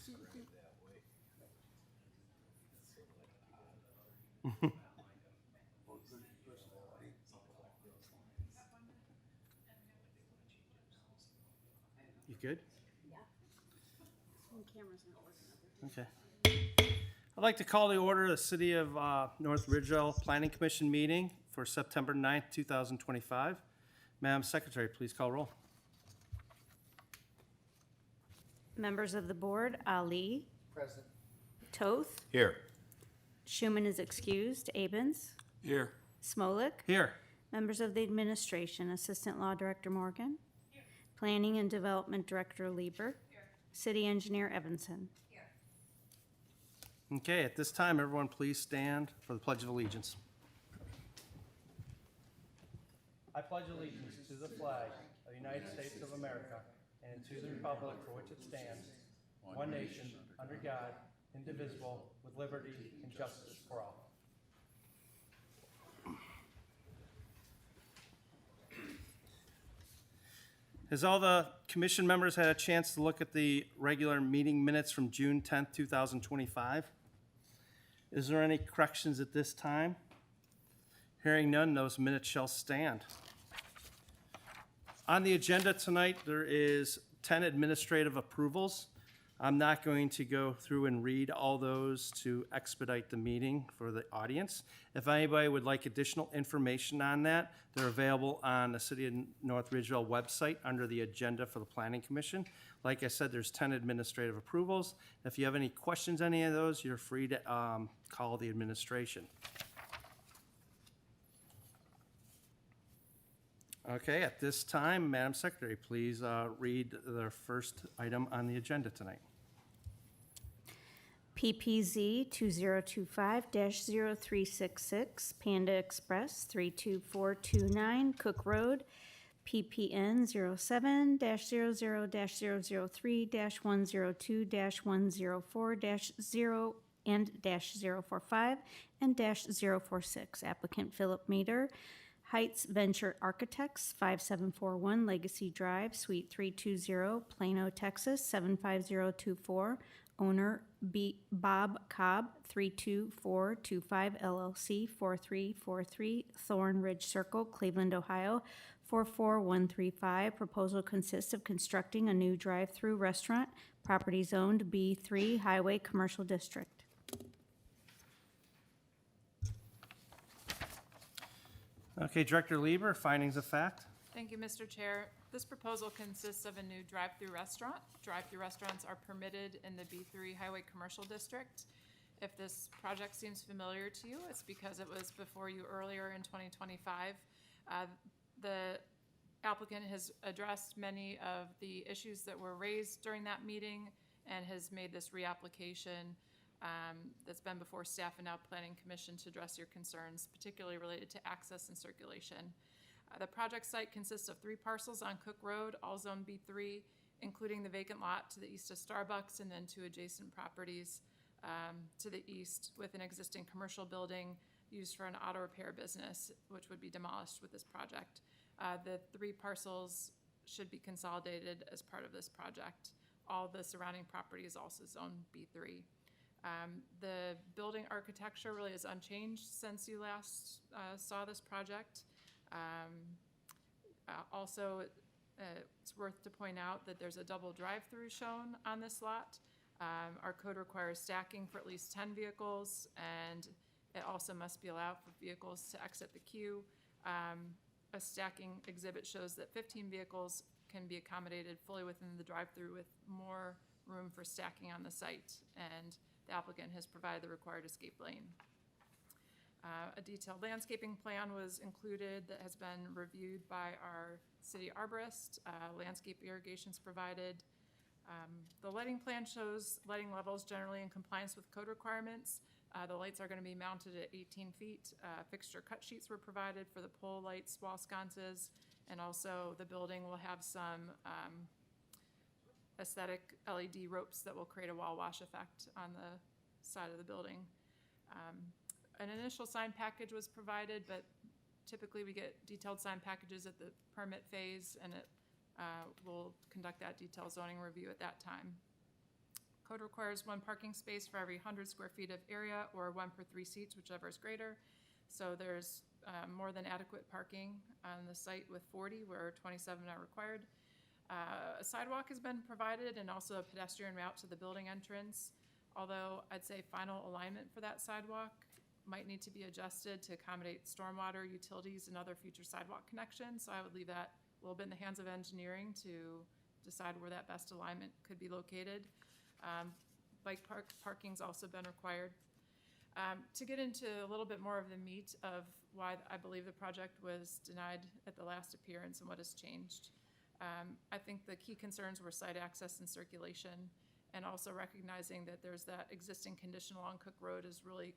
You good? Yeah. Some cameras not working over. Okay. I'd like to call to order the City of North Ridgeville Planning Commission meeting for September 9th, 2025. Madam Secretary, please call roll. Members of the board, Ali. Present. Toth. Here. Schuman is excused. Abens. Here. Smolik. Here. Members of the administration, Assistant Law Director Morgan. Here. Planning and Development Director Lieber. Here. City Engineer Evanson. Okay, at this time, everyone please stand for the Pledge of Allegiance. I pledge allegiance to the flag of the United States of America and to the republic for which it stands, one nation, under God, indivisible, with liberty and justice for all. Has all the commission members had a chance to look at the regular meeting minutes from June 10th, 2025? Is there any corrections at this time? Hearing none, those minutes shall stand. On the agenda tonight, there is 10 administrative approvals. I'm not going to go through and read all those to expedite the meeting for the audience. If anybody would like additional information on that, they're available on the City of North Ridgeville website under the agenda for the Planning Commission. Like I said, there's 10 administrative approvals. If you have any questions on any of those, you're free to call the administration. Okay, at this time, Madam Secretary, please read the first item on the agenda tonight. PPZ 2025-0366, Panda Express 32429, Cook Road, PPN 07-000-003-102-104-0 and -045 and -046. Applicant Philip Meter, Heights Venture Architects, 5741 Legacy Drive, Suite 320, Plano, Texas 75024. Owner Bob Cobb, 32425 LLC, 4343 Thorn Ridge Circle, Cleveland, Ohio, 44135. Proposal consists of constructing a new drive-through restaurant, property zoned B3 Highway Commercial District. Okay, Director Lieber, findings of fact. Thank you, Mr. Chair. This proposal consists of a new drive-through restaurant. Drive-through restaurants are permitted in the B3 Highway Commercial District. If this project seems familiar to you, it's because it was before you earlier in 2025. The applicant has addressed many of the issues that were raised during that meeting and has made this reapplication that's been before staff and now Planning Commission to address your concerns, particularly related to access and circulation. The project site consists of 3 parcels on Cook Road, all Zone B3, including the vacant lot to the east of Starbucks and then 2 adjacent properties to the east with an existing commercial building used for an auto repair business, which would be demolished with this project. The 3 parcels should be consolidated as part of this project. All the surrounding property is also Zone B3. The building architecture really is unchanged since you last saw this project. Also, it's worth to point out that there's a double drive-through shown on this lot. Our code requires stacking for at least 10 vehicles, and it also must be allowed for vehicles to exit the queue. A stacking exhibit shows that 15 vehicles can be accommodated fully within the drive-through with more room for stacking on the site, and the applicant has provided the required escape lane. A detailed landscaping plan was included that has been reviewed by our city arborist. Landscape irrigation's provided. The lighting plan shows lighting levels generally in compliance with code requirements. The lights are going to be mounted at 18 feet. Fixture cut sheets were provided for the pole lights, wall sconces, and also the building will have some aesthetic LED ropes that will create a wall wash effect on the side of the building. An initial sign package was provided, but typically we get detailed sign packages at the permit phase, and it will conduct that detailed zoning review at that time. Code requires 1 parking space for every 100 square feet of area or 1 per 3 seats, whichever is greater. So there's more than adequate parking on the site with 40, where 27 are required. A sidewalk has been provided and also a pedestrian route to the building entrance, although I'd say final alignment for that sidewalk might need to be adjusted to accommodate stormwater, utilities, and other future sidewalk connections. So I would leave that a little bit in the hands of engineering to decide where that best alignment could be located. Bike parking's also been required. To get into a little bit more of the meat of why I believe the project was denied at the last appearance and what has changed. I think the key concerns were site access and circulation, and also recognizing that there's that existing condition along Cook Road is really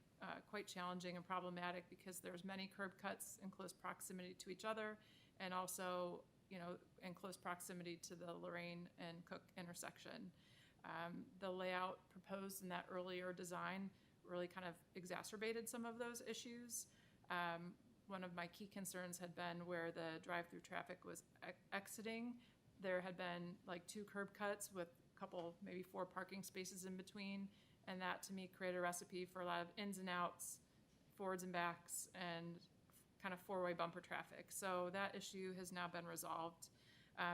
quite challenging and problematic because there's many curb cuts in close proximity to each other, and also, in close proximity to the Lorraine and Cook intersection. The layout proposed in that earlier design really kind of exacerbated some of those issues. One of my key concerns had been where the drive-through traffic was exiting. There had been like 2 curb cuts with a couple, maybe 4 parking spaces in between, and that to me created a recipe for a lot of ins and outs, forwards and backs, and kind of 4-way bumper traffic. So that issue has now been resolved.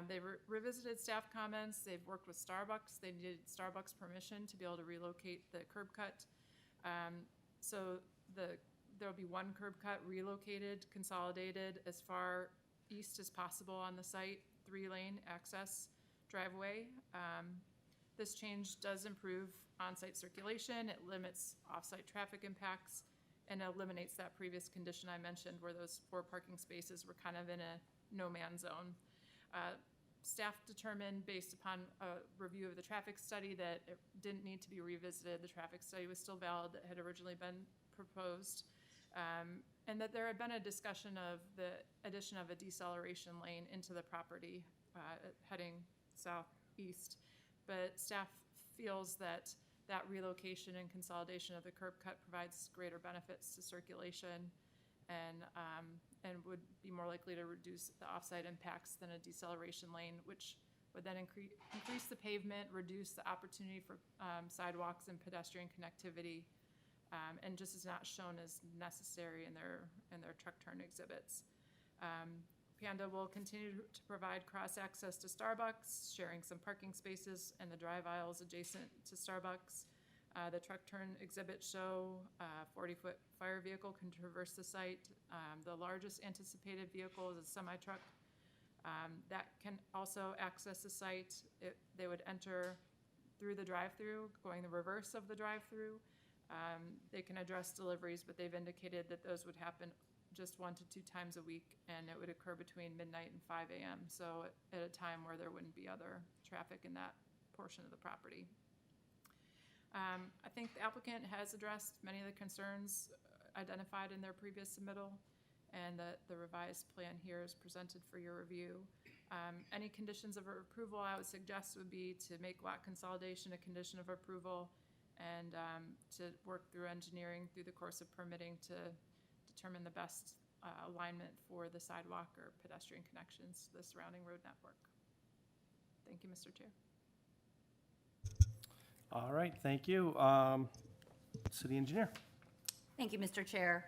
They revisited staff comments. They've worked with Starbucks. They needed Starbucks permission to be able to relocate the curb cut. So there'll be 1 curb cut relocated, consolidated as far east as possible on the site, 3-lane access driveway. This change does improve on-site circulation. It limits off-site traffic impacts and eliminates that previous condition I mentioned where those 4 parking spaces were kind of in a no-man zone. Staff determined, based upon a review of the traffic study, that it didn't need to be revisited. The traffic study was still valid that had originally been proposed, and that there had been a discussion of the addition of a deceleration lane into the property heading southeast. But staff feels that that relocation and consolidation of the curb cut provides greater benefits to circulation and would be more likely to reduce the offsite impacts than a deceleration lane, which would then increase the pavement, reduce the opportunity for sidewalks and pedestrian connectivity, and just is not shown as necessary in their truck turn exhibits. Panda will continue to provide cross-access to Starbucks, sharing some parking spaces and the drive aisles adjacent to Starbucks. The truck turn exhibits show a 40-foot fire vehicle can traverse the site. The largest anticipated vehicle is a semi-truck that can also access the site. They would enter through the drive-through, going the reverse of the drive-through. They can address deliveries, but they've indicated that those would happen just 1 to 2 times a week, and it would occur between midnight and 5 a.m., so at a time where there wouldn't be other traffic in that portion of the property. I think the applicant has addressed many of the concerns identified in their previous submittal, and the revised plan here is presented for your review. Any conditions of approval I would suggest would be to make lot consolidation a condition of approval, and to work through engineering through the course of permitting to determine the best alignment for the sidewalk or pedestrian connections to the surrounding road network. Thank you, Mr. Chair. All right, thank you. City Engineer. Thank you, Mr. Chair.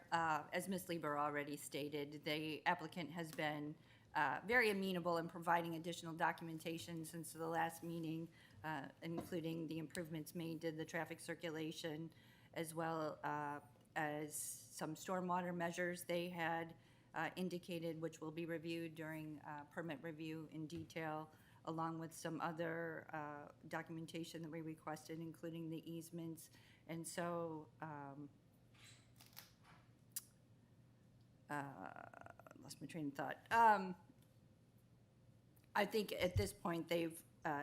As Ms. Lieber already stated, the applicant has been very amenable in providing additional documentation since the last meeting, including the improvements made to the traffic circulation, as well as some stormwater measures they had indicated, which will be reviewed during permit review in detail, along with some other documentation that we requested, including the easements. And so, lost my train of thought. I think at this point, they've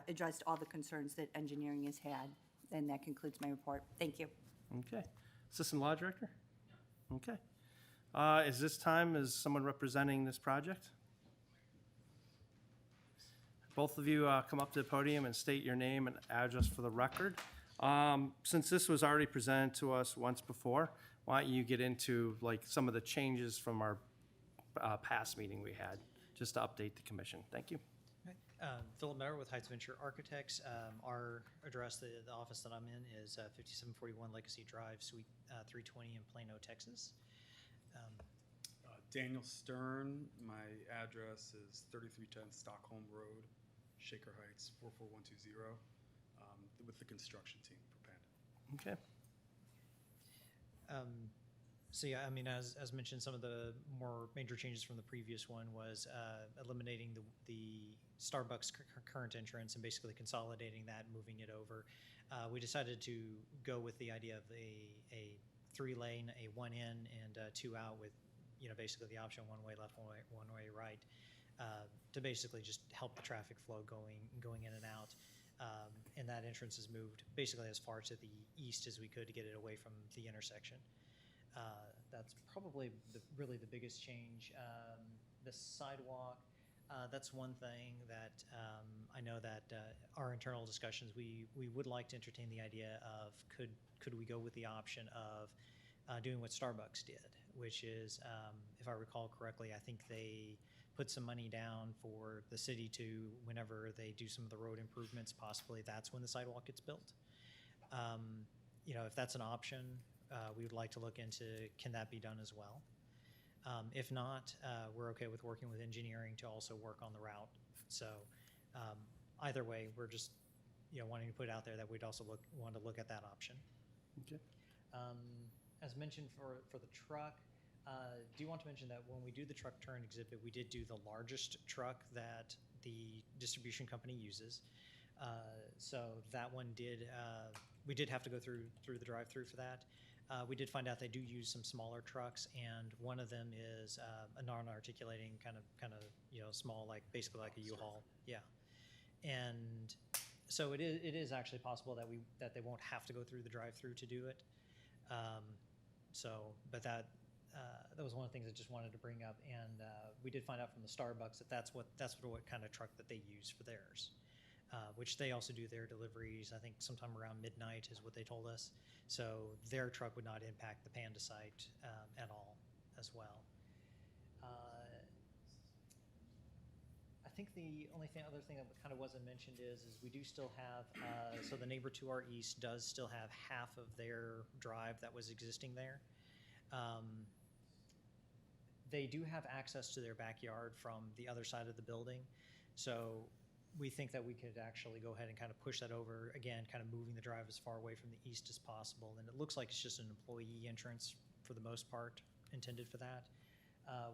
addressed all the concerns that engineering has had, and that concludes my report. Thank you. Okay. Assistant Law Director? No. Okay. Is this time, is someone representing this project? Both of you come up to the podium and state your name and address for the record. Since this was already presented to us once before, why don't you get into like some of the changes from our past meeting we had, just to update the commission. Thank you. Philip Metter with Heights Venture Architects. Our address, the office that I'm in, is 5741 Legacy Drive, Suite 320 in Plano, Texas. Daniel Stern. My address is 3310 Stockholm Road, Shaker Heights 44120, with the construction team for Panda. Okay. So yeah, I mean, as mentioned, some of the more major changes from the previous one was eliminating the Starbucks current entrance and basically consolidating that, moving it over. We decided to go with the idea of a 3-lane, a 1 in and 2 out, with basically the option 1 way left, 1 way right, to basically just help the traffic flow going in and out. And that entrance is moved basically as far to the east as we could to get it away from the intersection. That's probably really the biggest change. The sidewalk, that's one thing that I know that our internal discussions, we would like to entertain the idea of could we go with the option of doing what Starbucks did, which is, if I recall correctly, I think they put some money down for the city to, whenever they do some of the road improvements, possibly that's when the sidewalk gets built. If that's an option, we would like to look into, can that be done as well? If not, we're okay with working with engineering to also work on the route. So either way, we're just wanting to put out there that we'd also want to look at that option. Okay. As mentioned for the truck, do you want to mention that when we do the truck turn exhibit, we did do the largest truck that the distribution company uses. So that one we did have to go through the drive-through for that. We did find out they do use some smaller trucks, and one of them is a non-articulating kind of small, basically like a U-Haul. Yeah, and so it is actually possible that they won't have to go through the drive-through to do it. But that was one of the things I just wanted to bring up, and we did find out from the Starbucks that that's what kind of truck that they use for theirs. Which they also do their deliveries, I think sometime around midnight is what they told us. So their truck would not impact the Panda site at all as well. I think the only other thing that kind of wasn't mentioned is we do still have, so the neighbor to our east does still have half of their drive that was existing there. They do have access to their backyard from the other side of the building. So we think that we could actually go ahead and kind of push that over, again, kind of moving the drive as far away from the east as possible. And it looks like it's just an employee entrance for the most part, intended for that.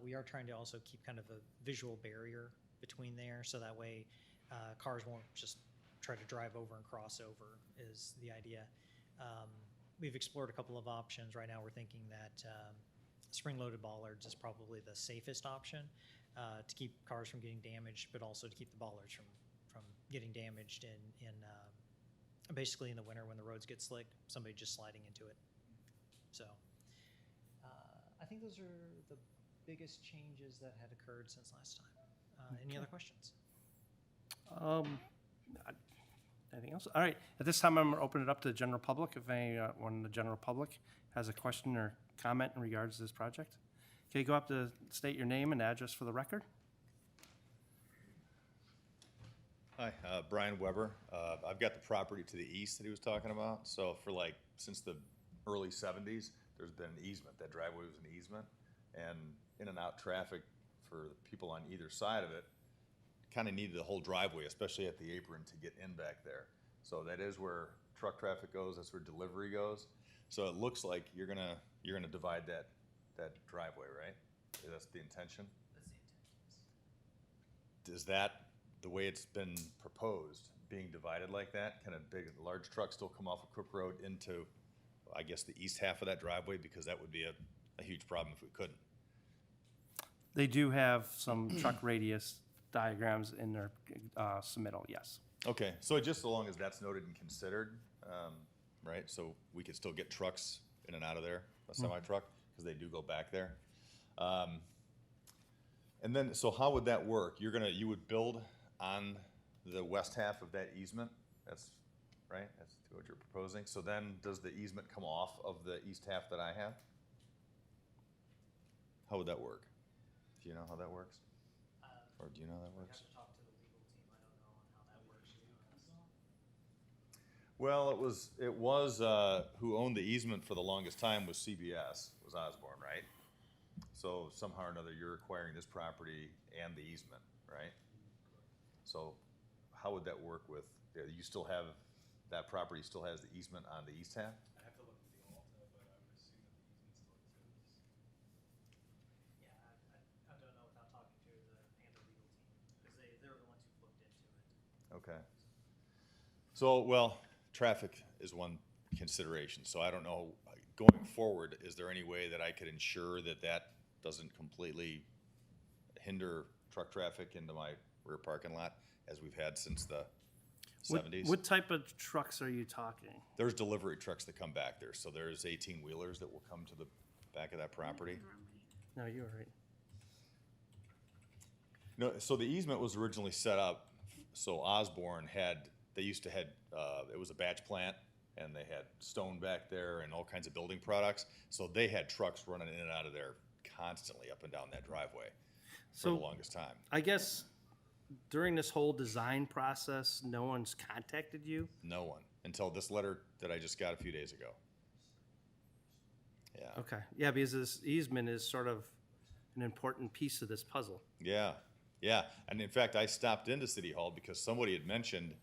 We are trying to also keep kind of a visual barrier between there, so that way cars won't just try to drive over and cross over, is the idea. We've explored a couple of options. Right now we're thinking that spring-loaded bollards is probably the safest option to keep cars from getting damaged, but also to keep the bollards from getting damaged in basically in the winter when the roads get slick, somebody just sliding into it. So I think those are the biggest changes that had occurred since last time. Any other questions? Anything else? All right. At this time, I'm going to open it up to the general public. If anyone in the general public has a question or comment in regards to this project. Okay, go up to state your name and address for the record. Hi, Brian Weber. I've got the property to the east that he was talking about. So for since the early 70s, there's been an easement. That driveway was an easement. And in and out traffic for the people on either side of it kind of needed the whole driveway, especially at the apron, to get in back there. So that is where truck traffic goes. That's where delivery goes. So it looks like you're gonna divide that driveway, right? That's the intention? That's the intent. Is that the way it's been proposed, being divided like that? Can a large truck still come off of Cook Road into, I guess, the east half of that driveway? Because that would be a huge problem if we couldn't. They do have some truck radius diagrams in their submittal, yes. Okay, so just so long as that's noted and considered, right? So we could still get trucks in and out of there, a semi-truck, because they do go back there. And then, so how would that work? You would build on the west half of that easement? That's right? That's what you're proposing. So then does the easement come off of the east half that I have? How would that work? Do you know how that works? Or do you know how that We works? have to talk to the legal team. I don't know Well, it was, who owned the easement for the longest time was CBS, was Osborne, right? So somehow or another, you're acquiring this property and the easement, right? So how would that work with, you still have, that property still has the easement on the east half? I have to look at the Alta, but I would assume that the easement still exists. Yeah, I don't know without talking to the Panda legal team, because they're the ones who looked into it. Okay. So, well, traffic is one consideration, so I don't know, going forward, is there any way that I could ensure that that doesn't completely hinder truck traffic into my rear parking lot, as we've had since the What- 70s? What type of trucks are you talking? There's delivery trucks that come back there, so there's 18-wheelers that will come to the back of that property. No, you're right. No, so the easement was originally set up, so Osborne they used to had, it was a batch plant, and they had stone back there and all kinds of building products, so they had trucks running in and out of there constantly up and down that driveway for the So longest time. I guess during this whole design process, no one's contacted you? No one, until this letter that I just got a few days ago. Yeah. Okay, yeah, because this easement is sort of an important piece of this puzzle. Yeah, yeah. And in fact, I stopped into City Hall because somebody had mentioned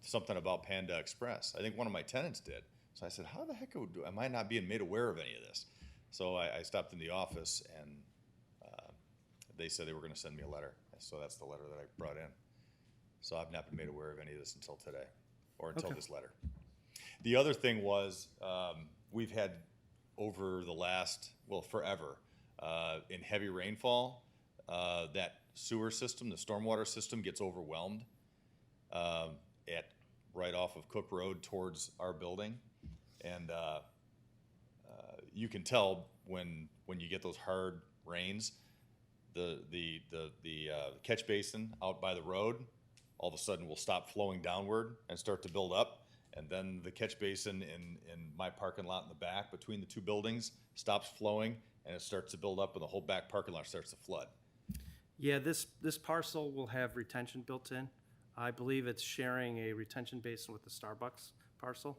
something about Panda Express. I think one of my tenants did. So I said, how the heck am I not being made aware of any of this? So I stopped in the office, and they said they were going to send me a letter. So that's the letter that I brought in. So I've not been made aware of any of this until today, or until Okay. this letter. The other thing was, we've had over the last, well, forever, in heavy rainfall, that sewer system, the stormwater system gets overwhelmed right off of Cook Road towards our building. And you can tell when you get those hard rains, the catch basin out by the road all of a sudden will stop flowing downward and start to build up. And then the catch basin in my parking lot in the back between the two buildings stops flowing, and it starts to build up, and the whole back parking lot starts to flood. Yeah, this parcel will have retention built in. I believe it's sharing a retention basin with the Starbucks parcel.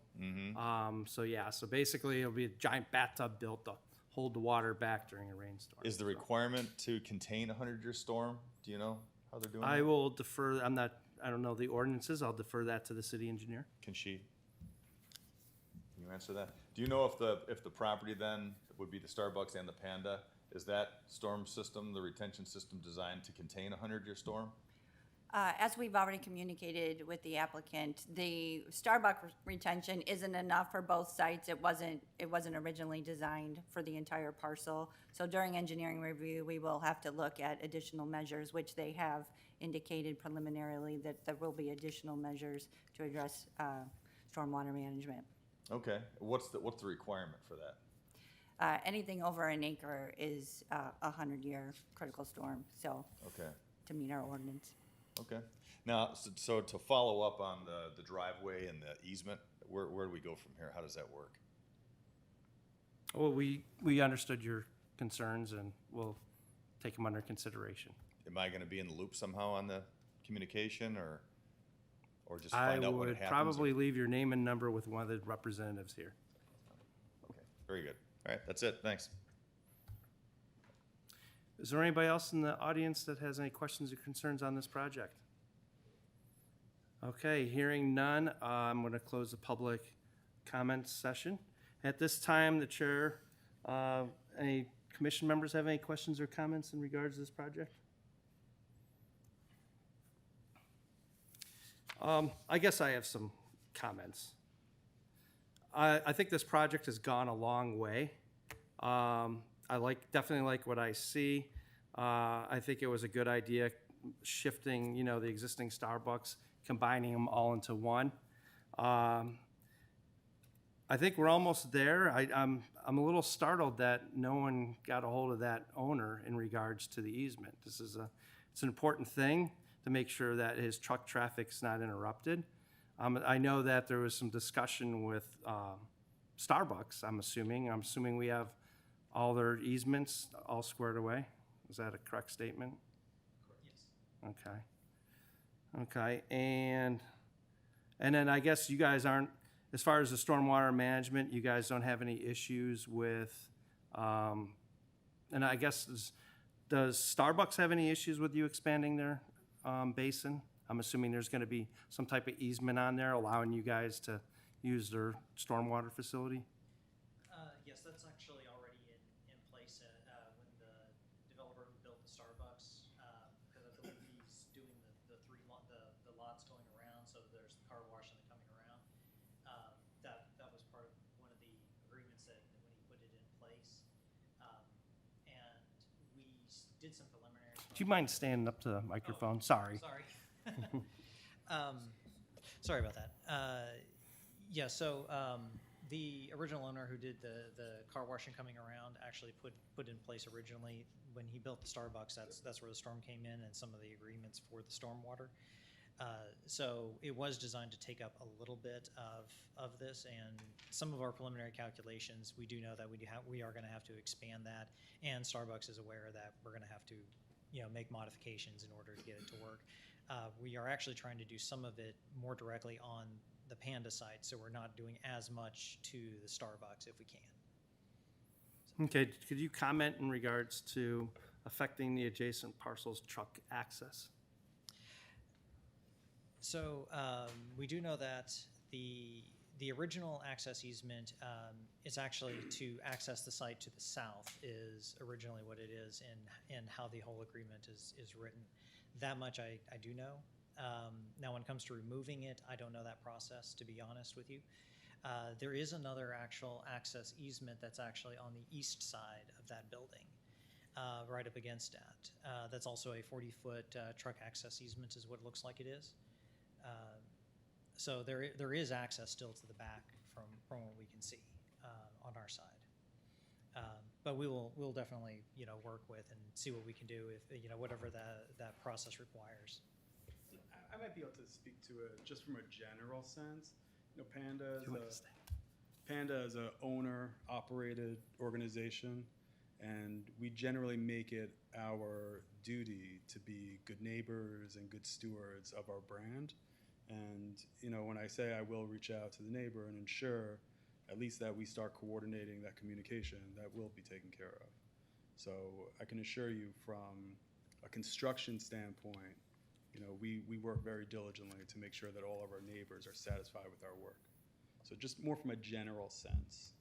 So yeah, so basically it'll be a giant bathtub built to hold the water back during a rainstorm. Is the requirement to contain a 100-year storm? Do you know how they're doing I that? will defer, I don't know the ordinances, I'll defer that to the city engineer. Can you answer that? Do you know if the property then would be the Starbucks and the Panda, is that storm system, the retention system, designed to contain a 100-year storm? As we've already communicated with the applicant, the Starbucks retention isn't enough for both sites. It wasn't originally designed for the entire parcel. So during engineering review, we will have to look at additional measures, which they have indicated preliminarily that there will be additional measures to address stormwater management. Okay, what's the requirement for that? Anything over an acre is a 100-year critical storm, so Okay, to meet our ordinance. okay. Now, so to follow up on the driveway and the easement, where do we go from here? How does that work? Well, we understood your concerns and we'll take them under consideration. Am I gonna be in the loop somehow on the communication, or just find out when it I would happens? probably leave your name and number with one of the representatives here. Okay, very good. All right, that's it, thanks. Is there anybody else in the audience that has any questions or concerns on this project? Okay, hearing none, I'm going to close the public comments session. At this time, the chair, any commission members have any questions or comments in regards to this project? I guess I have some comments. I think this project has gone a long way. I definitely like what I see. I think it was a good idea shifting, the existing Starbucks, combining them all into one. I think we're almost there. I'm a little startled that no one got a hold of that owner in regards to the easement. It's an important thing to make sure that his truck traffic's not interrupted. I know that there was some discussion with Starbucks, I'm assuming we have all their easements all squared away. Is that a correct statement? Yes. Okay, and And then I guess you guys aren't, as far as the stormwater management, you guys don't have any issues with, and I guess, does Starbucks have any issues with you expanding their basin? I'm assuming there's gonna be some type of easement on there allowing you guys to use their stormwater facility? Yes, that's actually already in place when the developer who built the Starbucks, because I believe he's doing the the lots going around, so there's the car wash and the coming around. That was part of one of the agreements that when he put it in place. And we did some preliminary. Do you mind standing up to the microphone? Sorry. Sorry. Sorry about that. Yeah, so the original owner who did the car washing coming around actually put in place originally when he built the Starbucks. That's where the storm came in and some of the agreements for the stormwater. So it was designed to take up a little bit of this, and some of our preliminary calculations, we do know that we are going to have to expand that, and Starbucks is aware that we're going to have to, make modifications in order to get it to work. We are actually trying to do some of it more directly on the Panda site, so we're not doing as much to the Starbucks if we can. Okay, could you comment in regards to affecting the adjacent parcels' truck access? So we do know that the original access easement is actually to access the site to the south is originally what it is and how the whole agreement is written. That much I do know. Now, when it comes to removing it, I don't know that process, to be honest with you. There is another actual access easement that's actually on the east side of that building, right up against that. That's also a 40-foot truck access easement is what it looks like it is. So there is access still to the back from what we can see on our side. But we'll definitely work with and see what we can do if whatever that process requires. I might be able to speak to it just from a general sense. Panda is a owner-operated organization, and we generally make it our duty to be good neighbors and good stewards of our brand. And when I say I will reach out to the neighbor and ensure at least that we start coordinating that communication, that will be taken care of. So I can assure you from a construction standpoint, we work very diligently to make sure that all of our neighbors are satisfied with our work. So just more from a general sense,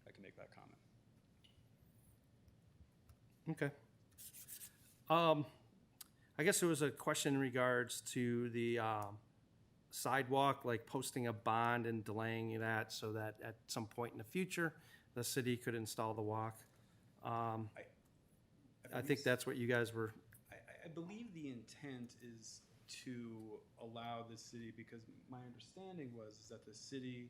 I can make that comment. Okay. I guess there was a question in regards to the sidewalk, like posting a bond and delaying that so that at some point in the future, the city could install the walk. I think that's what you guys were. I believe the intent is to allow the city, because my understanding was that the city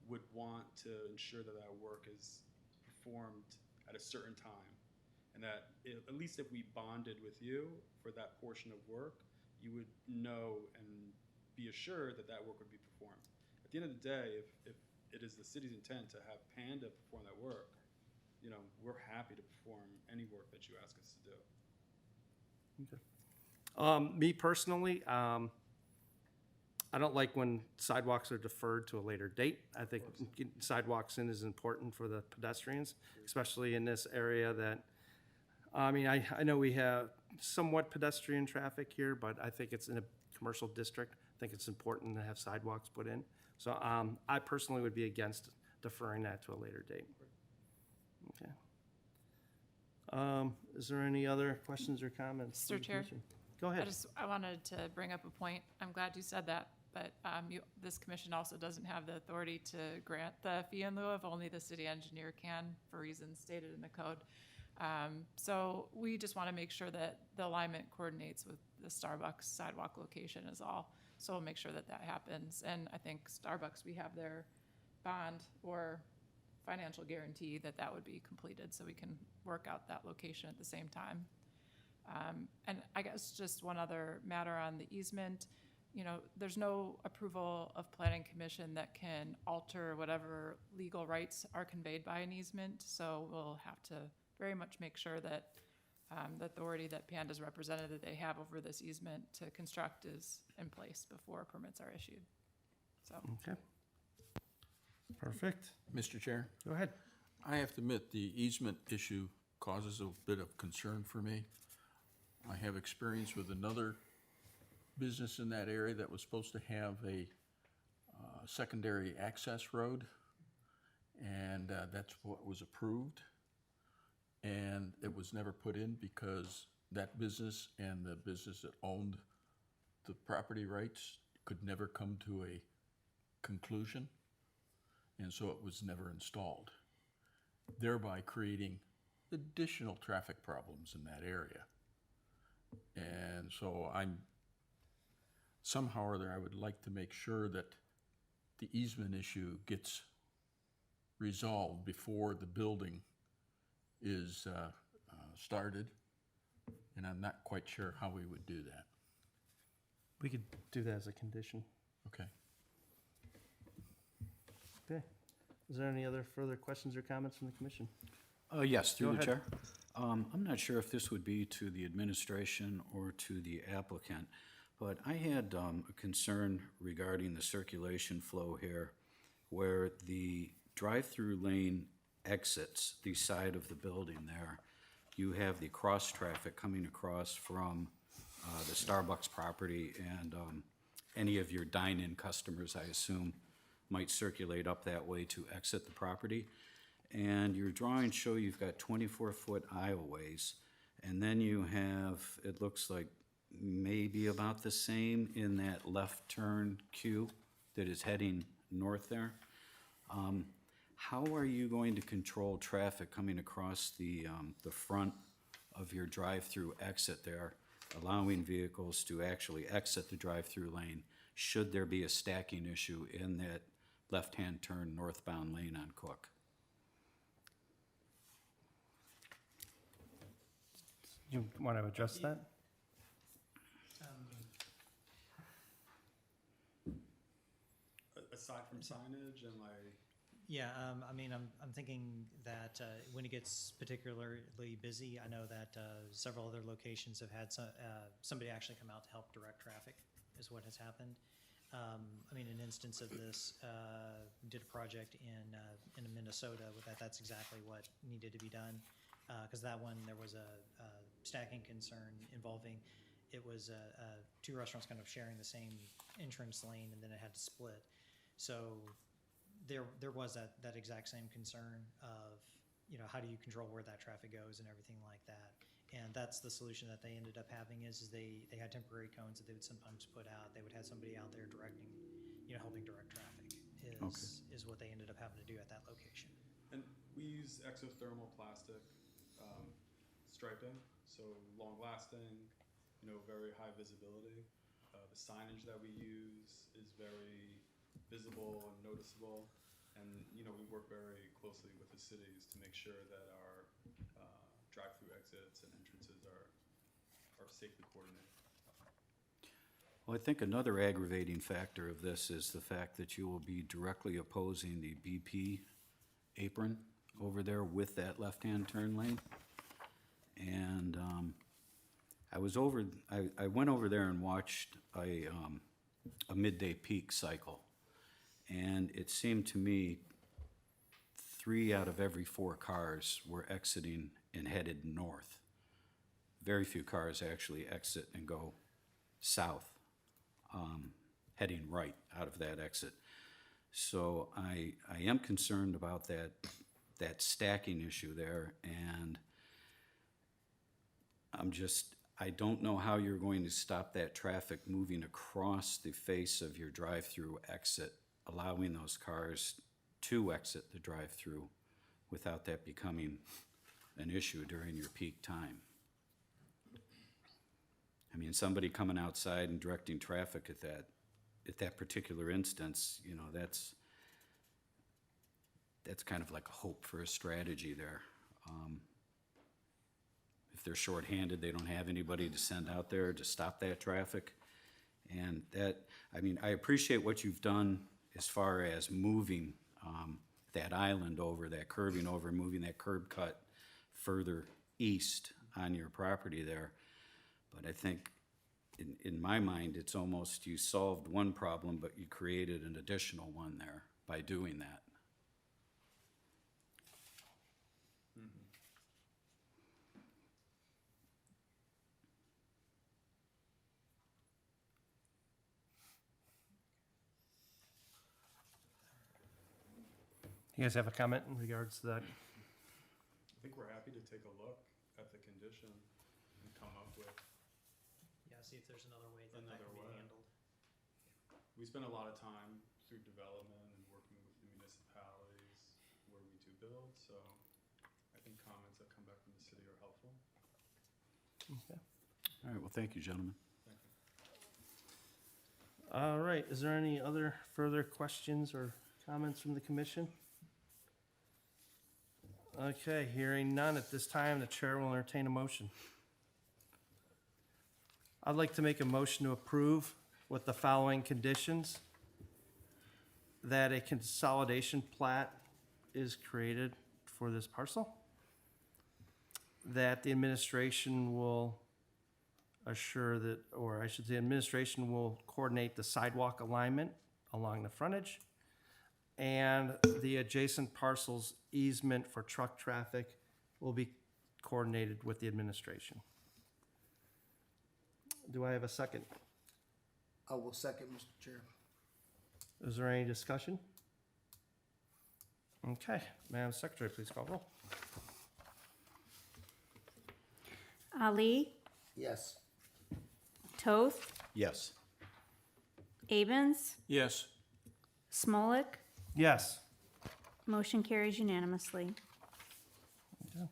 would want to ensure that work is performed at a certain time, and that at least if we bonded with you for that portion of work, you would know and be assured that work would be performed. At the end of the day, if it is the city's intent to have Panda perform that work, we're happy to perform any work that you ask us to do. Okay. Me personally, I don't like when sidewalks are deferred to a later date. I think getting sidewalks in is important for the pedestrians, especially in this area that, I know we have somewhat pedestrian traffic here, but I think it's in a commercial district. I think it's important to have sidewalks put in. So I personally would be against deferring that to a later date. Okay. Is there any other questions or comments? Mr. Chair? Go ahead. I wanted to bring up a point. I'm glad you said that, but this commission also doesn't have the authority to grant the fee in lieu of. Only the city engineer can, for reasons stated in the code. So we just want to make sure that the alignment coordinates with the Starbucks sidewalk location is all. So we'll make sure that happens. And I think Starbucks, we have their bond or financial guarantee that would be completed, so we can work out that location at the same time. And I guess just one other matter on the easement, there's no approval of planning commission that can alter whatever legal rights are conveyed by an easement. So we'll have to very much make sure that the authority that Panda's represented that they have over this easement to construct is in place before permits are issued. So, Okay. Perfect. Mr. Chair, Go ahead. I have to admit, the easement issue causes a bit of concern for me. I have experience with another business in that area that was supposed to have a secondary access road, and that's what was approved. And it was never put in because that business and the business that owned the property rights could never come to a conclusion, and so it was never installed, thereby creating additional traffic problems in that area. And so somehow or other, I would like to make sure that the easement issue gets resolved before the building is started, and I'm not quite sure how we would do that. We could do that as a condition. Okay. Okay. Is there any other further questions or comments from the commission? Yes, Go through the ahead. chair. I'm not sure if this would be to the administration or to the applicant, but I had a concern regarding the circulation flow here, where the drive-through lane exits the side of the building there. You have the cross-traffic coming across from the Starbucks property, and any of your dine-in customers, I assume, might circulate up that way to exit the property. And your drawings show you've got 24-foot aisleways, and then you have, it looks like maybe about the same in that left turn queue that is heading north there. How are you going to control traffic coming across the front of your drive-through exit there, allowing vehicles to actually exit the drive-through lane should there be a stacking issue in that left-hand turn northbound lane on Cook? You want to address that? Aside from signage and like, Yeah, I mean, I'm thinking that when it gets particularly busy, I know that several other locations have had somebody actually come out to help direct traffic, is what has happened. I mean, an instance of this, did a project in Minnesota with that. That's exactly what needed to be done. Because that one, there was a stacking concern involving, it was two restaurants kind of sharing the same entrance lane, and then it had to split. So there was that exact same concern of, you know, how do you control where that traffic goes and everything like that. And that's the solution that they ended up having is they had temporary cones that they would sometimes put out. They would have somebody out there directing, you know, helping direct traffic is what they ended up having to do at that location. and we use exothermal plastic striping, so long lasting, you know, very high visibility. The signage that we use is very visible and noticeable, and you know, we work very closely with the cities to make sure that our drive-through exits and entrances are safely coordinated. Well, I think another aggravating factor of this is the fact that you will be directly opposing the BP apron over there with that left-hand turn lane. And I went over there and watched a midday peak cycle. And it seemed to me 3 out of every 4 cars were exiting and headed north. Very few cars actually exit and go south, heading right out of that exit. So I am concerned about that stacking issue there, and I don't know how you're going to stop that traffic moving across the face of your drive-through exit, allowing those cars to exit the drive-through without that becoming an issue during your peak time. I mean, somebody coming outside and directing traffic at that particular instance, you know, that's kind of like a hope for a strategy there. If they're shorthanded, they don't have anybody to send out there to stop that traffic. And I mean, I appreciate what you've done as far as moving that island over, that curving over, moving that curb cut further east on your property there. But I think in my mind, it's almost you solved one problem, but you created an additional one there by doing that. You guys have a comment in regards to that? I think we're happy to take a look at the condition and come up with, Yeah, see if there's another way that that Another can be way. handled. we spend a lot of time through development and working with the municipalities where we do build, so I think comments that come back from the city are helpful. Okay. All right, well, thank you, gentlemen. Thank you. All right, is there any other further questions or comments from the commission? Okay, hearing none at this time, the chair will entertain a motion. I'd like to make a motion to approve with the following conditions. That a consolidation plat is created for this parcel. That the administration will assure that, or I should say, administration will coordinate the sidewalk alignment along the frontage. And the adjacent parcels easement for truck traffic will be coordinated with the administration. Do I have a second? I will second, Mr. Chair. Is there any discussion? Okay, Madam Secretary, please call roll. Ali, Yes. Toth, Yes. Abens, Yes. Smolik. Yes. Motion carries unanimously. Okay.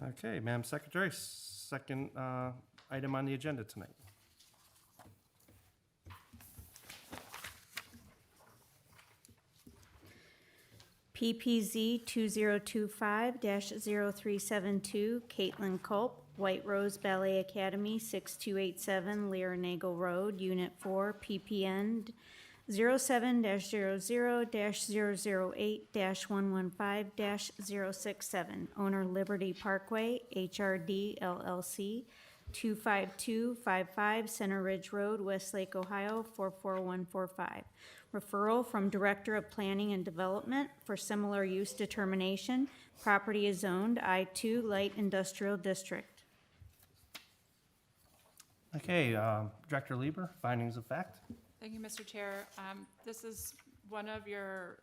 Okay, Madam Secretary, second item on the agenda tonight. PPZ 2025-0372, Caitlin Culp, White Rose Ballet Academy, 6287 Lear Nagel Road, Unit 4, PPN 07-00-008-115-067. Owner Liberty Parkway, HRD LLC, 25255 Center Ridge Road, Westlake, Ohio, 44145. Referral from Director of Planning and Development for similar use determination. Property is zoned I-2 Light Industrial District. Okay, Director Lieber, findings of fact. Thank you, Mr. Chair. This is one of your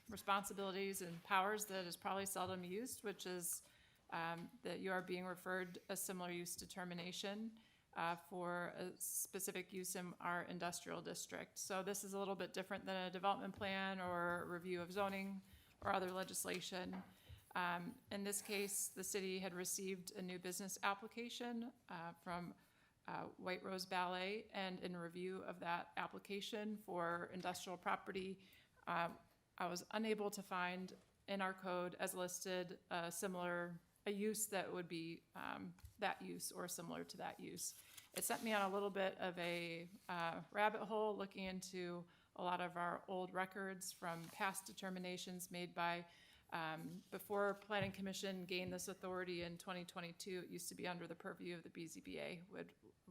responsibilities and powers that is probably seldom used, which is that you are being referred a similar use determination for a specific use in our industrial district. So this is a little bit different than a development plan or a review of zoning or other legislation. In this case, the city had received a new business application from White Rose Ballet, and in review of that application for industrial property, I was unable to find in our code as listed a use that would be that use or similar to that use. It sent me on a little bit of a rabbit hole looking into a lot of our old records from past determinations made by before Planning Commission gained this authority in 2022. It used to be under the purview of the BZBA,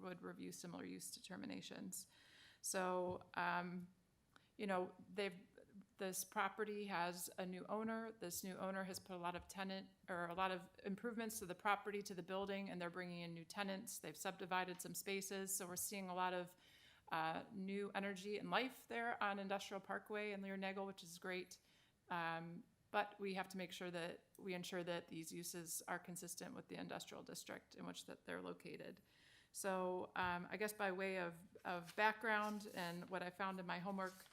would review similar use determinations. So, this property has a new owner. This new owner has put a lot of improvements to the property, to the building, and they're bringing in new tenants. They've subdivided some spaces, so we're seeing a lot of new energy and life there on Industrial Parkway and Lear Nagel, which is great. But we have to make sure that we ensure that these uses are consistent with the industrial district in which that they're located. So I guess by way of background and what I found in my homework,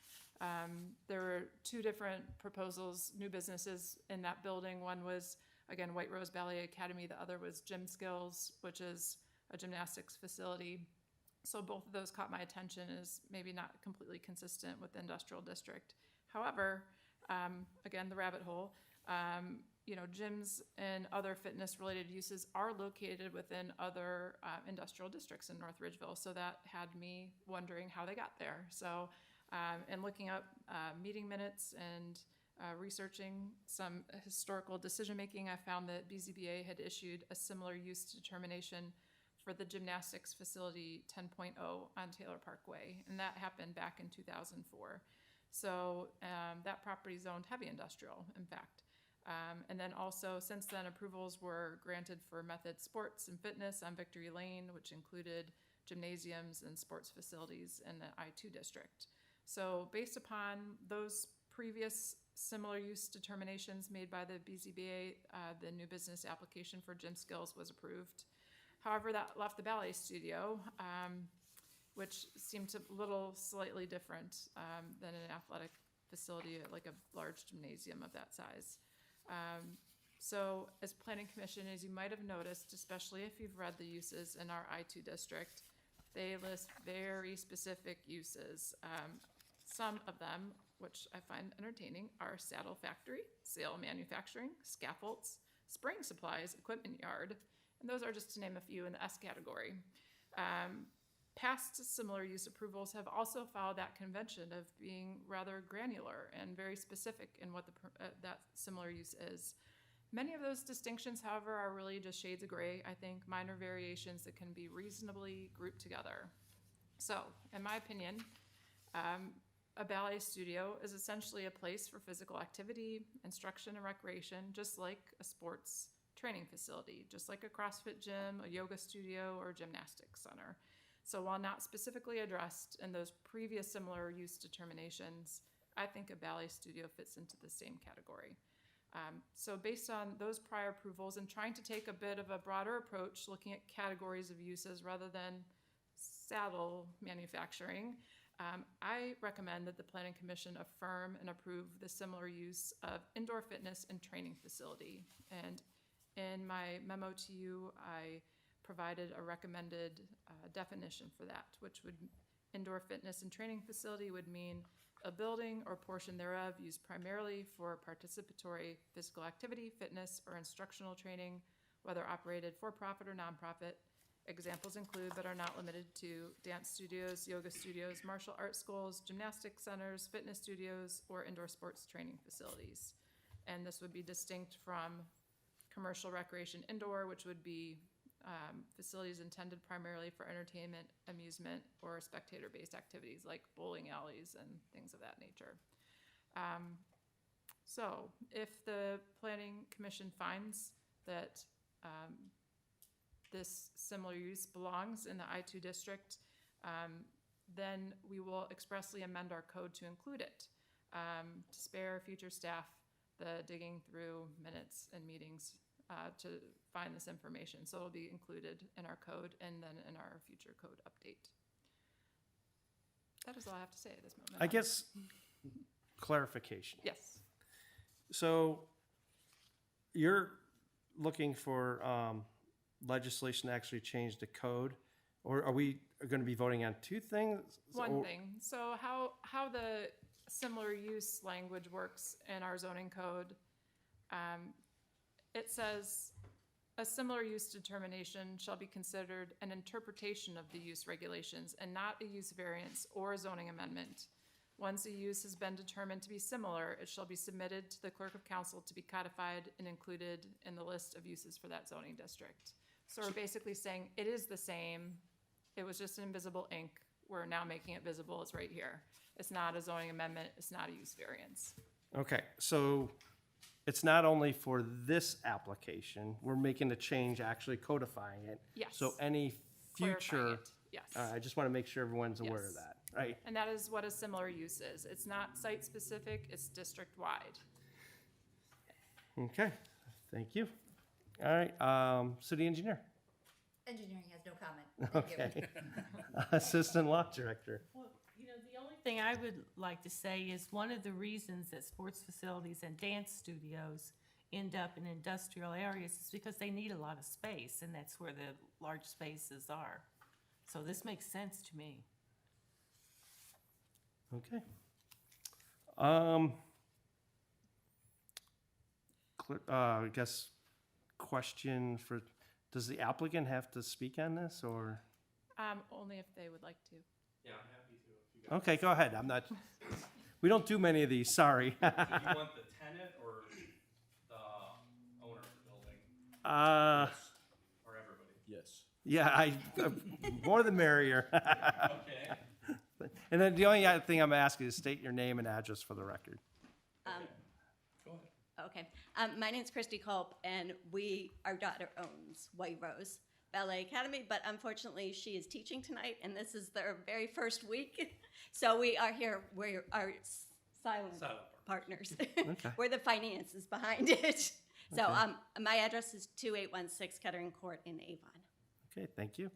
there were two different proposals, new businesses in that building. One was, again, White Rose Ballet Academy. The other was Gym Skills, which is a gymnastics facility. So both of those caught my attention as maybe not completely consistent with the industrial district. However, again, the rabbit hole, gyms and other fitness-related uses are located within other industrial districts in North Ridgeville. So that had me wondering how they got there. So, and looking up meeting minutes and researching some historical decision-making, I found that BZBA had issued a similar use determination for the gymnastics facility 10.0 on Taylor Parkway, and that happened back in 2004. So that property zoned heavy industrial, in fact. And then also, since then, approvals were granted for Method Sports and Fitness on Victory Lane, which included gymnasiums and sports facilities in the I-2 district. So based upon those previous similar use determinations made by the BZBA, the new business application for Gym Skills was approved. However, that left the ballet studio, which seemed a little slightly different than an athletic facility, like a large gymnasium of that size. So as Planning Commission, as you might have noticed, especially if you've read the uses in our I-2 district, they list very specific uses. Some of them, which I find entertaining, are saddle factory, sail manufacturing, scaffolds, spring supplies, equipment yard, and those are just to name a few in the S category. Past similar use approvals have also followed that convention of being rather granular and very specific in what that similar use is. Many of those distinctions, however, are really just shades of gray, I think, minor variations that can be reasonably grouped together. So, in my opinion, a ballet studio is essentially a place for physical activity, instruction, and recreation, just like a sports training facility, just like a CrossFit gym, a yoga studio, or gymnastics center. So while not specifically addressed in those previous similar use determinations, I think a ballet studio fits into the same category. So based on those prior approvals and trying to take a bit of a broader approach, looking at categories of uses rather than saddle manufacturing, I recommend that the Planning Commission affirm and approve the similar use of indoor fitness and training facility. And in my memo to you, I provided a recommended definition for that, which would indoor fitness and training facility would mean a building or portion thereof used primarily for participatory physical activity, fitness, or instructional training, whether operated for profit or nonprofit. Examples include, but are not limited to, dance studios, yoga studios, martial arts schools, gymnastics centers, fitness studios, or indoor sports training facilities. And this would be distinct from commercial recreation indoor, which would be facilities intended primarily for entertainment, amusement, or spectator-based activities like bowling alleys and things of that nature. So if the Planning Commission finds that this similar use belongs in the I-2 district, then we will expressly amend our code to include it, to spare future staff the digging through minutes and meetings to find this information. So it'll be included in our code and then in our future code update. That is all I have to say at this moment. I guess clarification. Yes. So you're looking for legislation to actually change the code, or are we going to be voting on two things? One thing. So how the similar use language works in our zoning code, it says a similar use determination shall be considered an interpretation of the use regulations and not a use variance or a zoning amendment. Once a use has been determined to be similar, it shall be submitted to the clerk of council to be codified and included in the list of uses for that zoning district. So we're basically saying it is the same. It was just in invisible ink. We're now making it visible. It's right here. It's not a zoning amendment. It's not a use variance. Okay, so it's not only for this application, we're making the change, actually codifying it. Yes. So any Clarifying future, it. Yes. I just want to make sure everyone's aware of Yes. that, right? And that is what a similar use is. It's not site-specific, it's district-wide. Okay, thank you. All right, city engineer. Engineering has no comment. Thank you. Okay. Assistant law director. Well, the only thing I would like to say is one of the reasons that sports facilities and dance studios end up in industrial areas is because they need a lot of space, and that's where the large spaces are. So this makes sense to me. Okay. I guess question for, does the applicant have to speak on this, or? Only if they would like to. Okay, go ahead. I'm not, We don't do many of these, sorry. Do you want the tenant or the owner of the building or everybody? Yes. Yeah, more the merrier. Okay. And then the only other thing I'm asking is state your name and address for the record. Go ahead. Okay. My name's Christy Culp, and our daughter owns White Rose Ballet Academy, but unfortunately, she is teaching tonight, and this is their very first week. So we are here. We are silent partners. We're the finances behind it. So my address is 2816 Kettering Court in Avon. Okay, thank you.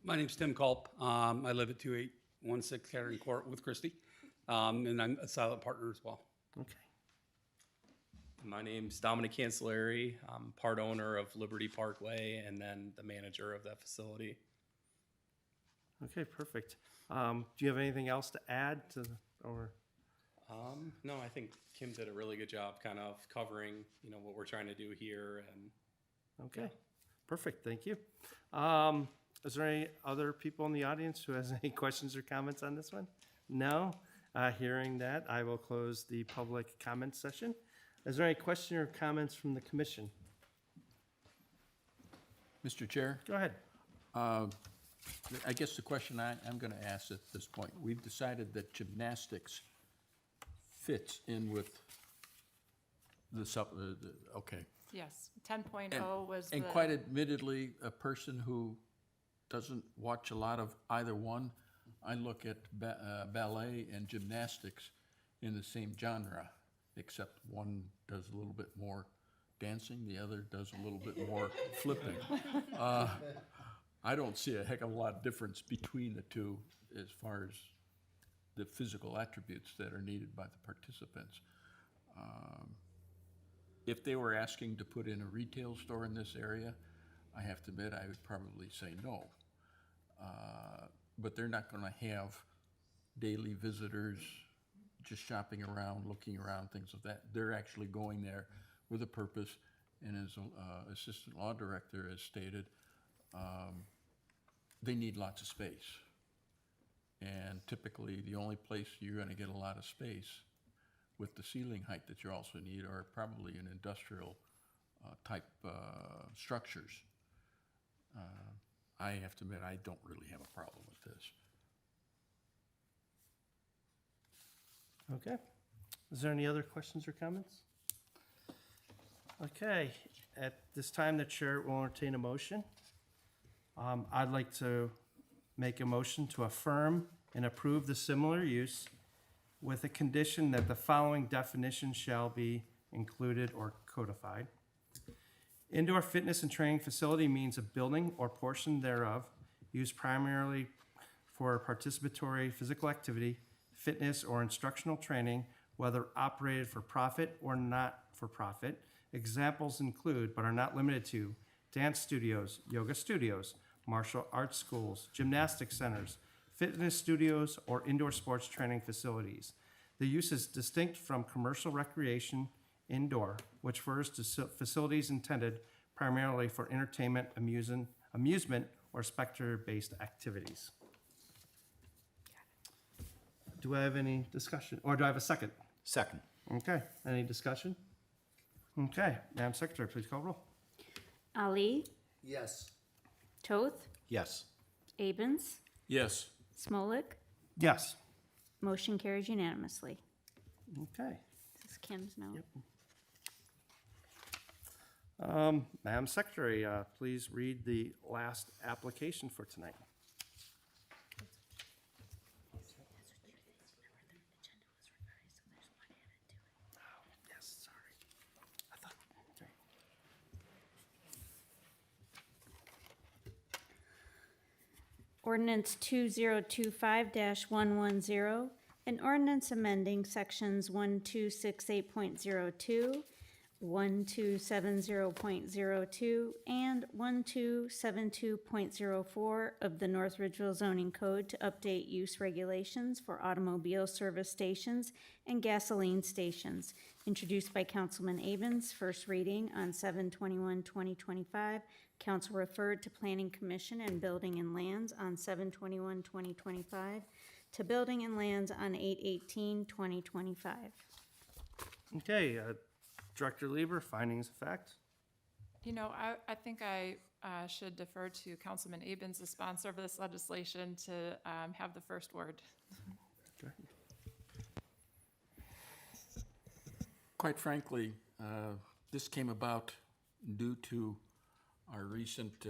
My name's Tim Culp. I live at 2816 Kettering Court with Christy, and I'm a silent partner as well. Okay. My name's Dominic Cancelleri. I'm part owner of Liberty Parkway and then the manager of that facility. Okay, perfect. Do you have anything else to add to, or? No, I think Kim did a really good job kind of covering, what we're trying to do here. And Okay, perfect, thank you. Is there any other people in the audience who has any questions or comments on this one? No? Hearing that, I will close the public comment session. Is there any question or comments from the commission? Mr. Chair, Go ahead. I guess the question I'm going to ask at this point, we've decided that gymnastics fits in with the okay. Yes, 10.0 was the. And quite admittedly, a person who doesn't watch a lot of either one, I look at ballet and gymnastics in the same genre, except one does a little bit more dancing, the other does a little bit more flipping. I don't see a heck of a lot of difference between the two as far as the physical attributes that are needed by the participants. If they were asking to put in a retail store in this area, I have to admit I would probably say no. But they're not going to have daily visitors just shopping around, looking around, things of that. They're actually going there with a purpose, and as assistant law director has stated, they need lots of space. And typically, the only place you're going to get a lot of space with the ceiling height that you also need are probably in industrial type structures. I have to admit, I don't really have a problem with this. Okay. Is there any other questions or comments? Okay, at this time, the chair will entertain a motion. I'd like to make a motion to affirm and approve the similar use with a condition that the following definition shall be included or codified. Indoor fitness and training facility means a building or portion thereof used primarily for participatory physical activity, fitness, or instructional training, whether operated for profit or not for profit. Examples include, but are not limited to, dance studios, yoga studios, martial arts schools, gymnastic centers, fitness studios, or indoor sports training facilities. The use is distinct from commercial recreation indoor, which refers to facilities intended primarily for entertainment, amusement, or spectator-based activities. Do I have any discussion, or do I have a second? Second. Okay, any discussion? Okay, Madam Secretary, please call roll. Ali, Yes. Toth, Yes. Abens, Yes. Smolik. Yes. Motion carries unanimously. Okay. This is Kim's note. Madam Secretary, please read the last application for tonight. Yes, sorry. I thought, okay. Ordinance 2025-110, an ordinance amending sections 1268.02, 1270.02, and 1272.04 of the North Ridgeville zoning code to update use regulations for automobile service stations and gasoline stations, introduced by Councilman Abens, first reading on 7/21/2025. Council referred to Planning Commission and Building and Lands on 7/21/2025. to building and lands on 8/18/2025. Okay, Director Lieber, findings of fact. You know, I think I should defer to Councilman Abens, the sponsor of this legislation, to have the first word. Okay. Quite frankly, this came about due to our recent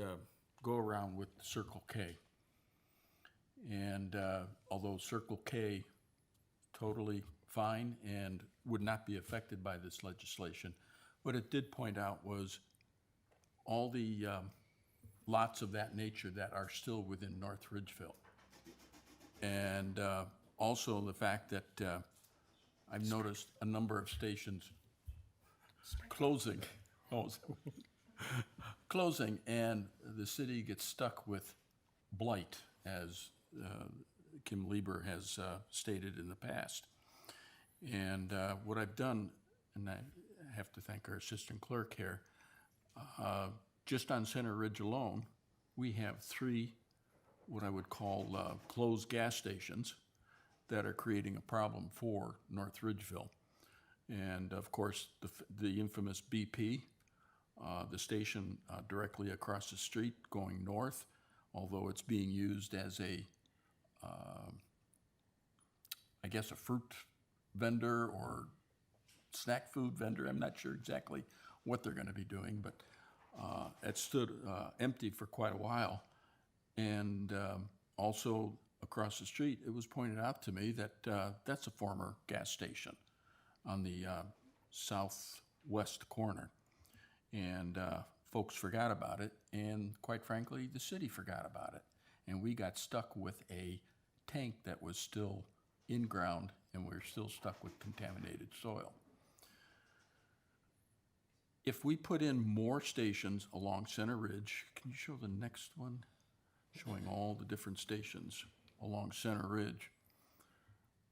go-around with Circle K. And although Circle K totally fine and would not be affected by this legislation, what it did point out was all the lots of that nature that are still within North Ridgeville. And also the fact that I've noticed a number of stations closing. Closing, and the city gets stuck with blight, as Kim Lieber has stated in the past. And what I've done, and I have to thank our assistant clerk here, just on Center Ridge alone, we have 3 what I would call closed gas stations that are creating a problem for North Ridgeville. And of course, the infamous BP, the station directly across the street going north, although it's being used as a, I guess, a fruit vendor or snack food vendor. I'm not sure exactly what they're going to be doing, but it stood empty for quite a while. And also across the street, it was pointed out to me that that's a former gas station on the southwest corner. And folks forgot about it, and quite frankly, the city forgot about it. And we got stuck with a tank that was still in ground, and we're still stuck with contaminated soil. If we put in more stations along Center Ridge, can you show the next one? Showing all the different stations along Center Ridge.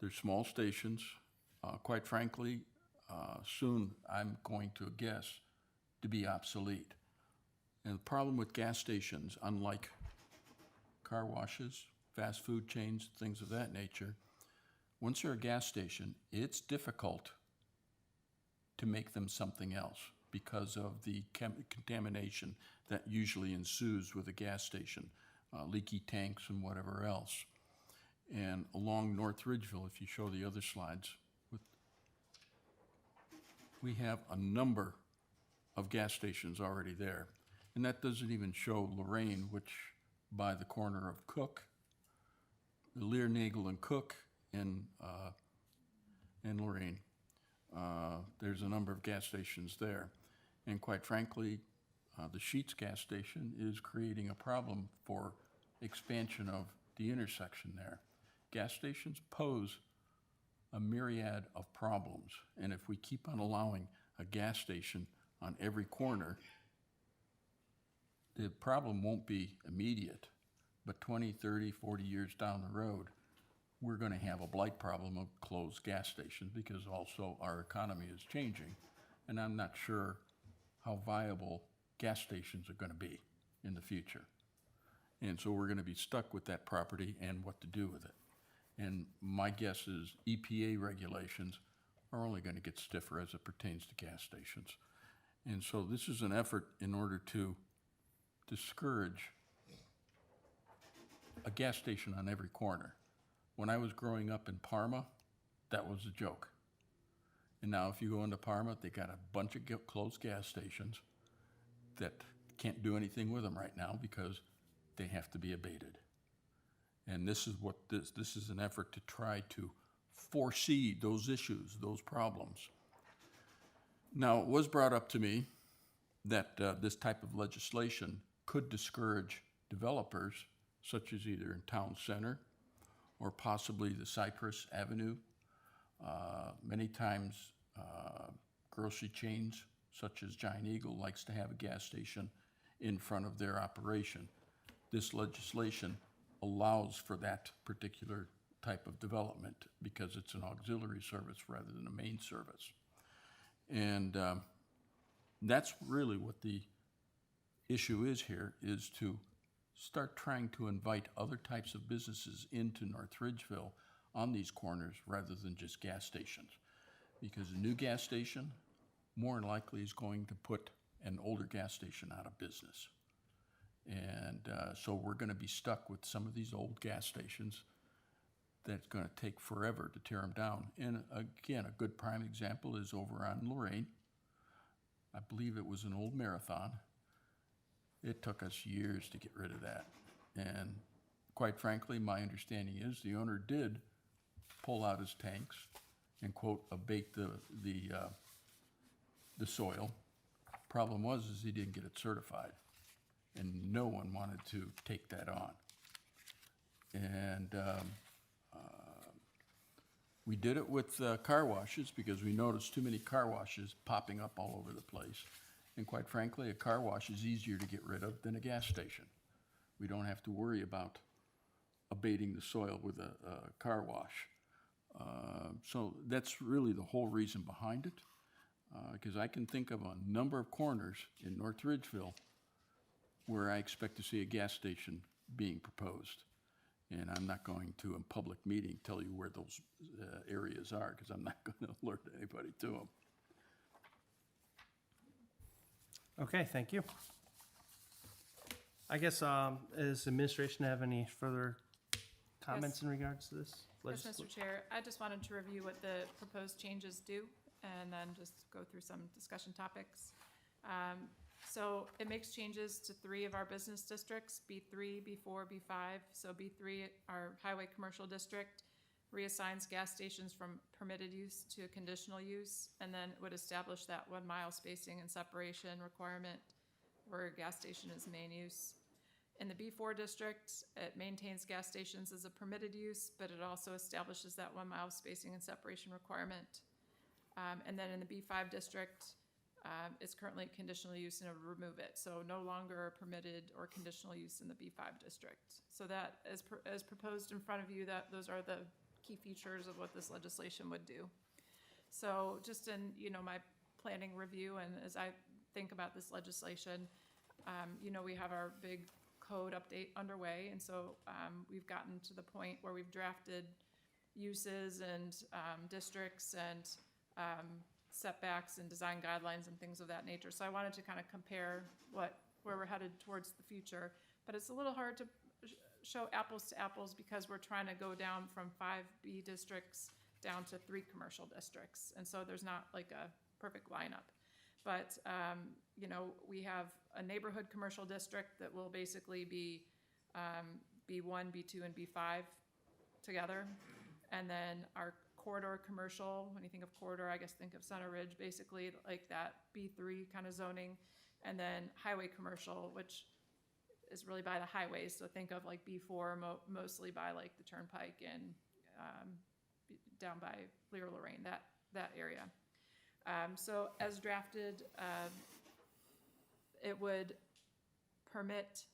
They're small stations. Quite frankly, soon I'm going to guess to be obsolete. And the problem with gas stations, unlike car washes, fast food chains, things of that nature, once they're a gas station, it's difficult to make them something else because of the contamination that usually ensues with a gas station, leaky tanks and whatever else. And along North Ridgeville, if you show the other slides, we have a number of gas stations already there. And that doesn't even show Lorraine, which by the corner of Cook, Lear, Nagel, and Cook, and Lorraine. There's a number of gas stations there. And quite frankly, the Sheetz gas station is creating a problem for expansion of the intersection there. Gas stations pose a myriad of problems. And if we keep on allowing a gas station on every corner, the problem won't be immediate, but 20, 30, 40 years down the road, we're going to have a blight problem of closed gas stations because also our economy is changing. And I'm not sure how viable gas stations are going to be in the future. And so we're going to be stuck with that property and what to do with it. And my guess is EPA regulations are only going to get stiffer as it pertains to gas stations. And so this is an effort in order to discourage a gas station on every corner. When I was growing up in Parma, that was a joke. And now if you go into Parma, they got a bunch of closed gas stations that can't do anything with them right now because they have to be abated. And this is what this is an effort to try to foresee those issues, those problems. Now, it was brought up to me that this type of legislation could discourage developers, such as either in town center or possibly the Cypress Avenue. Many times, grocery chains, such as Giant Eagle, likes to have a gas station in front of their operation. This legislation allows for that particular type of development because it's an auxiliary service rather than a main service. And that's really what the issue is here, is to start trying to invite other types of businesses into North Ridgeville on these corners rather than just gas stations. Because a new gas station more than likely is going to put an older gas station out of business. And so we're going to be stuck with some of these old gas stations that's going to take forever to tear them down. And again, a good prime example is over on Lorraine. I believe it was an old Marathon. It took us years to get rid of that. And quite frankly, my understanding is the owner did pull out his tanks and, quote, abate the soil. Problem was is he didn't get it certified. And no one wanted to take that on. And we did it with car washes because we noticed too many car washes popping up all over the place. And quite frankly, a car wash is easier to get rid of than a gas station. We don't have to worry about abating the soil with a car wash. So that's really the whole reason behind it. Because I can think of a number of corners in North Ridgeville where I expect to see a gas station being proposed. And I'm not going to, in public meeting, tell you where those areas are, because I'm not going to alert anybody to them. Okay, thank you. I guess, does administration have any further comments Yes. in regards to this? Yes, Mr. Chair, I just wanted to review what the proposed changes do and then just go through some discussion topics. So it makes changes to 3 of our business districts, B3, B4, B5. So B3, our highway commercial district, reassigns gas stations from permitted use to conditional use, and then it would establish that 1 mile spacing and separation requirement where a gas station is main use. In the B4 district, it maintains gas stations as a permitted use, but it also establishes that 1 mile spacing and separation requirement. And then in the B5 district, it's currently conditional use and it would remove it. So no longer permitted or conditional use in the B5 district. So that, as proposed in front of you, those are the key features of what this legislation would do. So just in, my planning review and as I think about this legislation, we have our big code update underway. And so we've gotten to the point where we've drafted uses and districts and setbacks and design guidelines and things of that nature. So I wanted to kind of compare where we're headed towards the future. But it's a little hard to show apples to apples because we're trying to go down from 5 B districts down to 3 commercial districts. And so there's not like a perfect lineup. But, we have a neighborhood commercial district that will basically be B1, B2, and B5 together. And then our corridor commercial, when you think of corridor, I guess think of Center Ridge, basically like that B3 kind of zoning. And then highway commercial, which is really by the highways. So think of like B4, mostly by like the Turnpike and down by Lear Lorraine, that area. So as drafted, it would permit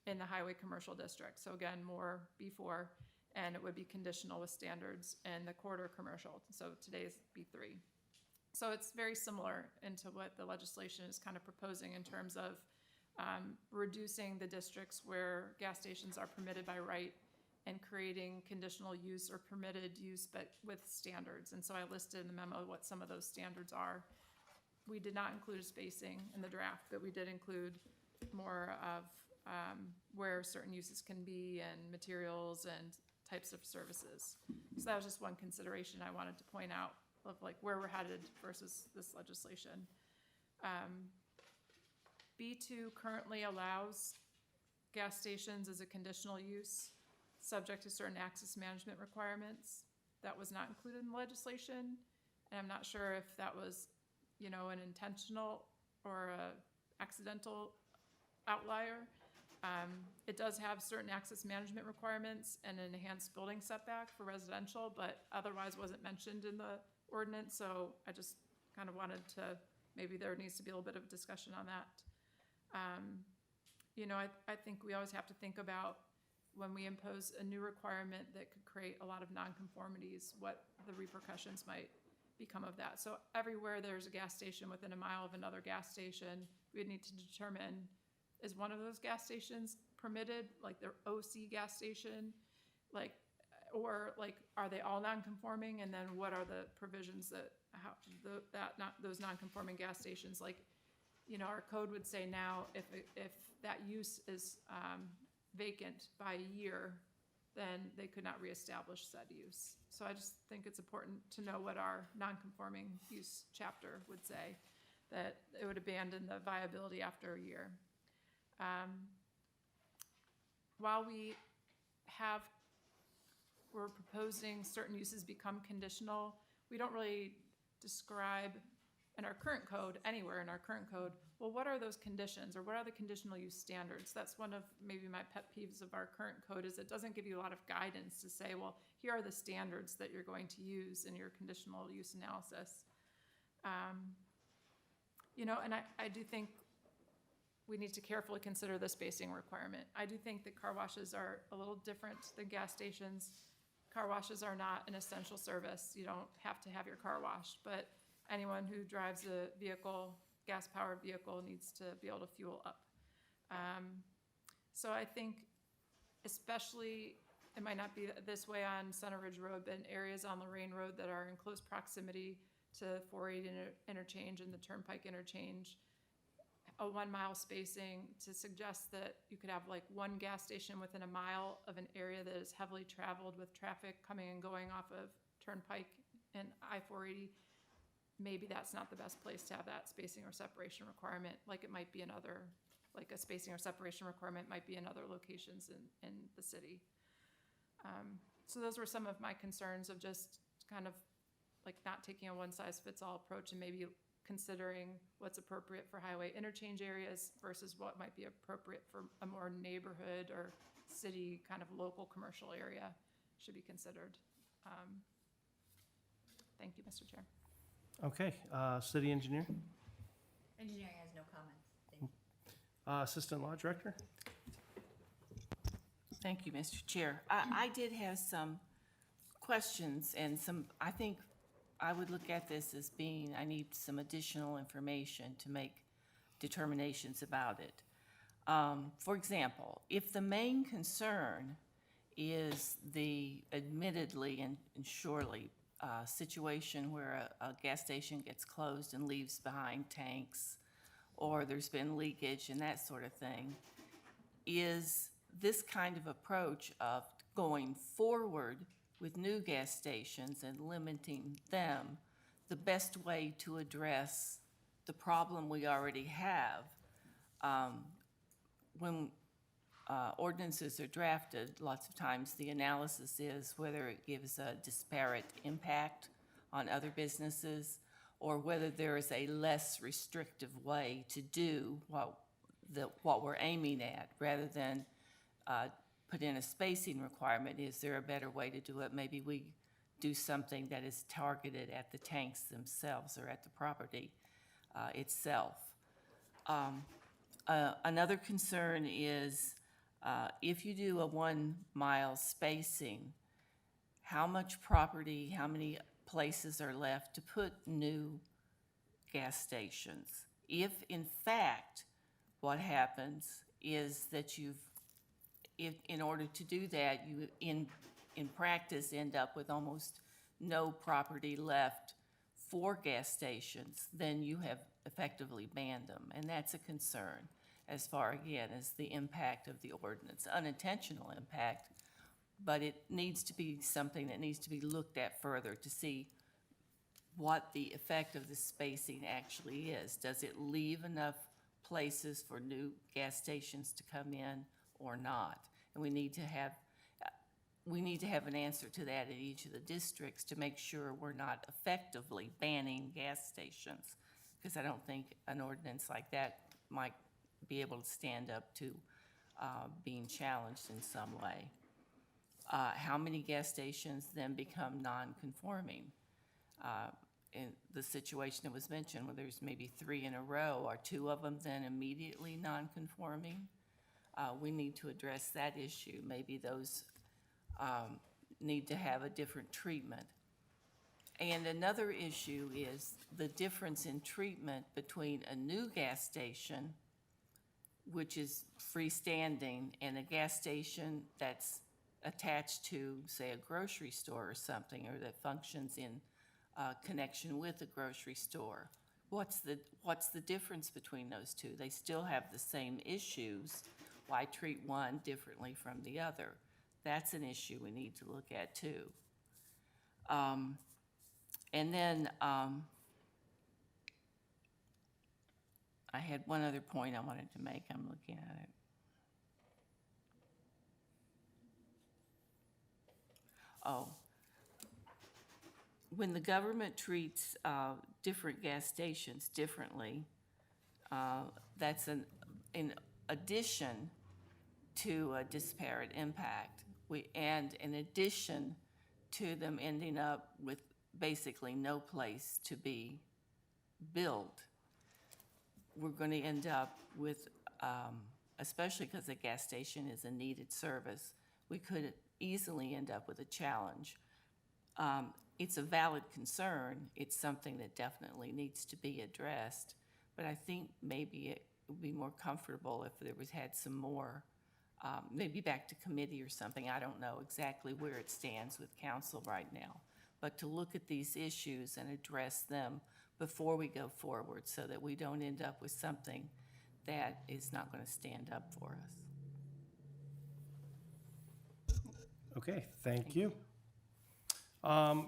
in the highway commercial district. So again, more B4, and it would be conditional with standards in the corridor commercial. So today's B3. So it's very similar into what the legislation is kind of proposing in terms of reducing the districts where gas stations are permitted by right and creating conditional use or permitted use, but with standards. And so I listed in the memo what some of those standards are. We did not include spacing in the draft, but we did include more of where certain uses can be and materials and types of services. So that was just one consideration I wanted to point out of like where we're headed versus this legislation. B2 currently allows gas stations as a conditional use, subject to certain access management requirements. That was not included in the legislation, and I'm not sure if that was, an intentional or a accidental outlier. It does have certain access management requirements and an enhanced building setback for residential, but otherwise wasn't mentioned in the ordinance, so I just kind of wanted to, maybe there needs to be a little bit of discussion on that. I think we always have to think about when we impose a new requirement that could create a lot of nonconformities, what the repercussions might become of that. So everywhere there's a gas station within a mile of another gas station, we would need to determine is one of those gas stations permitted, like their OC gas station? Like, or like, are they all non-conforming? And then what are the provisions that, those non-conforming gas stations, like, you know, our code would say now, if that use is vacant by a year, then they could not reestablish said use. So I just think it's important to know what our non-conforming use chapter would say, that it would abandon the viability after a year. While we're proposing certain uses become conditional, we don't really describe in our current code, anywhere in our current code, well, what are those conditions, or what are the conditional use standards? That's one of maybe my pet peeves of our current code, is it doesn't give you a lot of guidance to say, well, here are the standards that you're going to use in your conditional use analysis. You know, and I do think we need to carefully consider the spacing requirement. I do think that car washes are a little different than gas stations. Car washes are not an essential service. You don't have to have your car washed, but anyone who drives a vehicle, gas-powered vehicle, needs to be able to fuel up. So I think, especially, it might not be this way on Center Ridge Road, but in areas on Lorraine Road that are in close proximity to 480 interchange and the Turnpike interchange, a 1 mile spacing to suggest that you could have like one gas station within a mile of an area that is heavily traveled with traffic coming and going off of Turnpike and I-480, maybe that's not the best place to have that spacing or separation requirement, like it might be in other, like a spacing or separation requirement might be in other locations in the city. So those were some of my concerns of just kind of like not taking a one-size-fits-all approach and maybe considering what's appropriate for highway interchange areas versus what might be appropriate for a more neighborhood or city kind of local commercial area should be considered. Thank you, Mr. Chair. Okay, city engineer, Engineering has no comments. Thank you. assistant law director. Thank you, Mr. Chair. I did have some questions and I think I would look at this as being, I need some additional information to make determinations about it. For example, if the main concern is the admittedly and surely situation where a gas station gets closed and leaves behind tanks, or there's been leakage and that sort of thing, is this kind of approach of going forward with new gas stations and limiting them the best way to address the problem we already have? When ordinances are drafted, lots of times the analysis is whether it gives a disparate impact on other businesses or whether there is a less restrictive way to do what we're aiming at, rather than put in a spacing requirement. Is there a better way to do it? Maybe we do something that is targeted at the tanks themselves or at the property itself. Another concern is if you do a 1 mile spacing, how much property, how many places are left to put new gas stations? If in fact what happens is that in order to do that, you in practice end up with almost no property left for gas stations, then you have effectively banned them. And that's a concern as far, again, as the impact of the ordinance, unintentional impact, but it needs to be something that needs to be looked at further to see what the effect of the spacing actually is. Does it leave enough places for new gas stations to come in or not? And we need to have an answer to that in each of the districts to make sure we're not effectively banning gas stations, because I don't think an ordinance like that might be able to stand up to being challenged in some way. How many gas stations then become non-conforming? In the situation that was mentioned, where there's maybe 3 in a row, are 2 of them then immediately non-conforming? We need to address that issue. Maybe those need to have a different treatment. And another issue is the difference in treatment between a new gas station which is freestanding, and a gas station that's attached to, say, a grocery store or something, or that functions in connection with a grocery store. What's the difference between those two? They still have the same issues. Why treat one differently from the other? That's an issue we need to look at too. And then I had one other point I wanted to make. I'm looking at it. Oh. When the government treats different gas stations differently, that's in addition to a disparate impact. And in addition to them ending up with basically no place to be built, we're going to end up with, especially because a gas station is a needed service, we could easily end up with a challenge. It's a valid concern. It's something that definitely needs to be addressed. But I think maybe it would be more comfortable if there had some more, maybe back to committee or something. I don't know exactly where it stands with council right now. But to look at these issues and address them before we go forward so that we don't end up with something that is not going to stand up for us. Okay, thank you.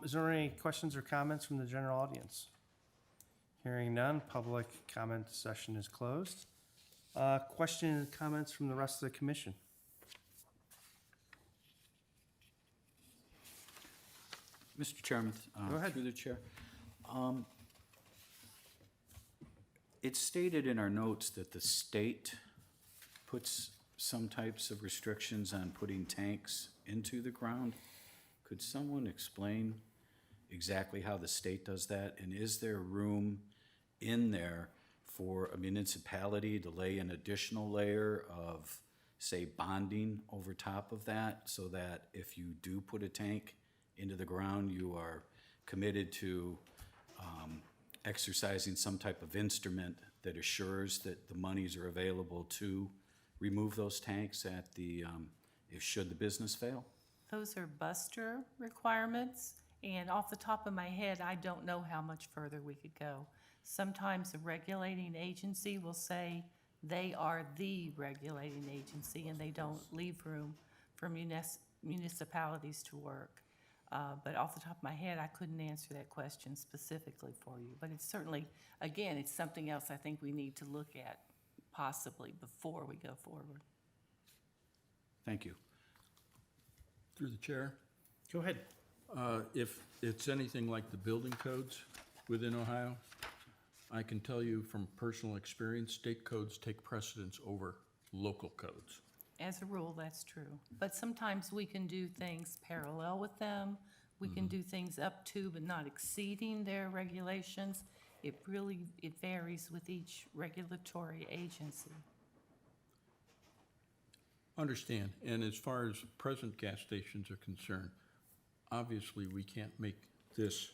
Is there any questions or comments from the general audience? Hearing none, public comment session is closed. Questions and comments from the rest of the commission? Mr. Chairman, Go ahead. through the chair. It's stated in our notes that the state puts some types of restrictions on putting tanks into the ground. Could someone explain exactly how the state does that? And is there room in there for a municipality to lay an additional layer of, say, bonding over top of that, so that if you do put a tank into the ground, you are committed to exercising some type of instrument that assures that the monies are available to remove those tanks at the, if should the business fail? Those are buster requirements, and off the top of my head, I don't know how much further we could go. Sometimes a regulating agency will say they are the regulating agency and they don't leave room for municipalities to work. But off the top of my head, I couldn't answer that question specifically for you. But it's certainly, again, it's something else I think we need to look at possibly before we go forward. Thank you. Through the chair, Go ahead. if it's anything like the building codes within Ohio, I can tell you from personal experience, state codes take precedence over local codes. As a rule, that's true. But sometimes we can do things parallel with them. We can do things up to but not exceeding their regulations. It varies with each regulatory agency. Understand, and as far as present gas stations are concerned, obviously we can't make this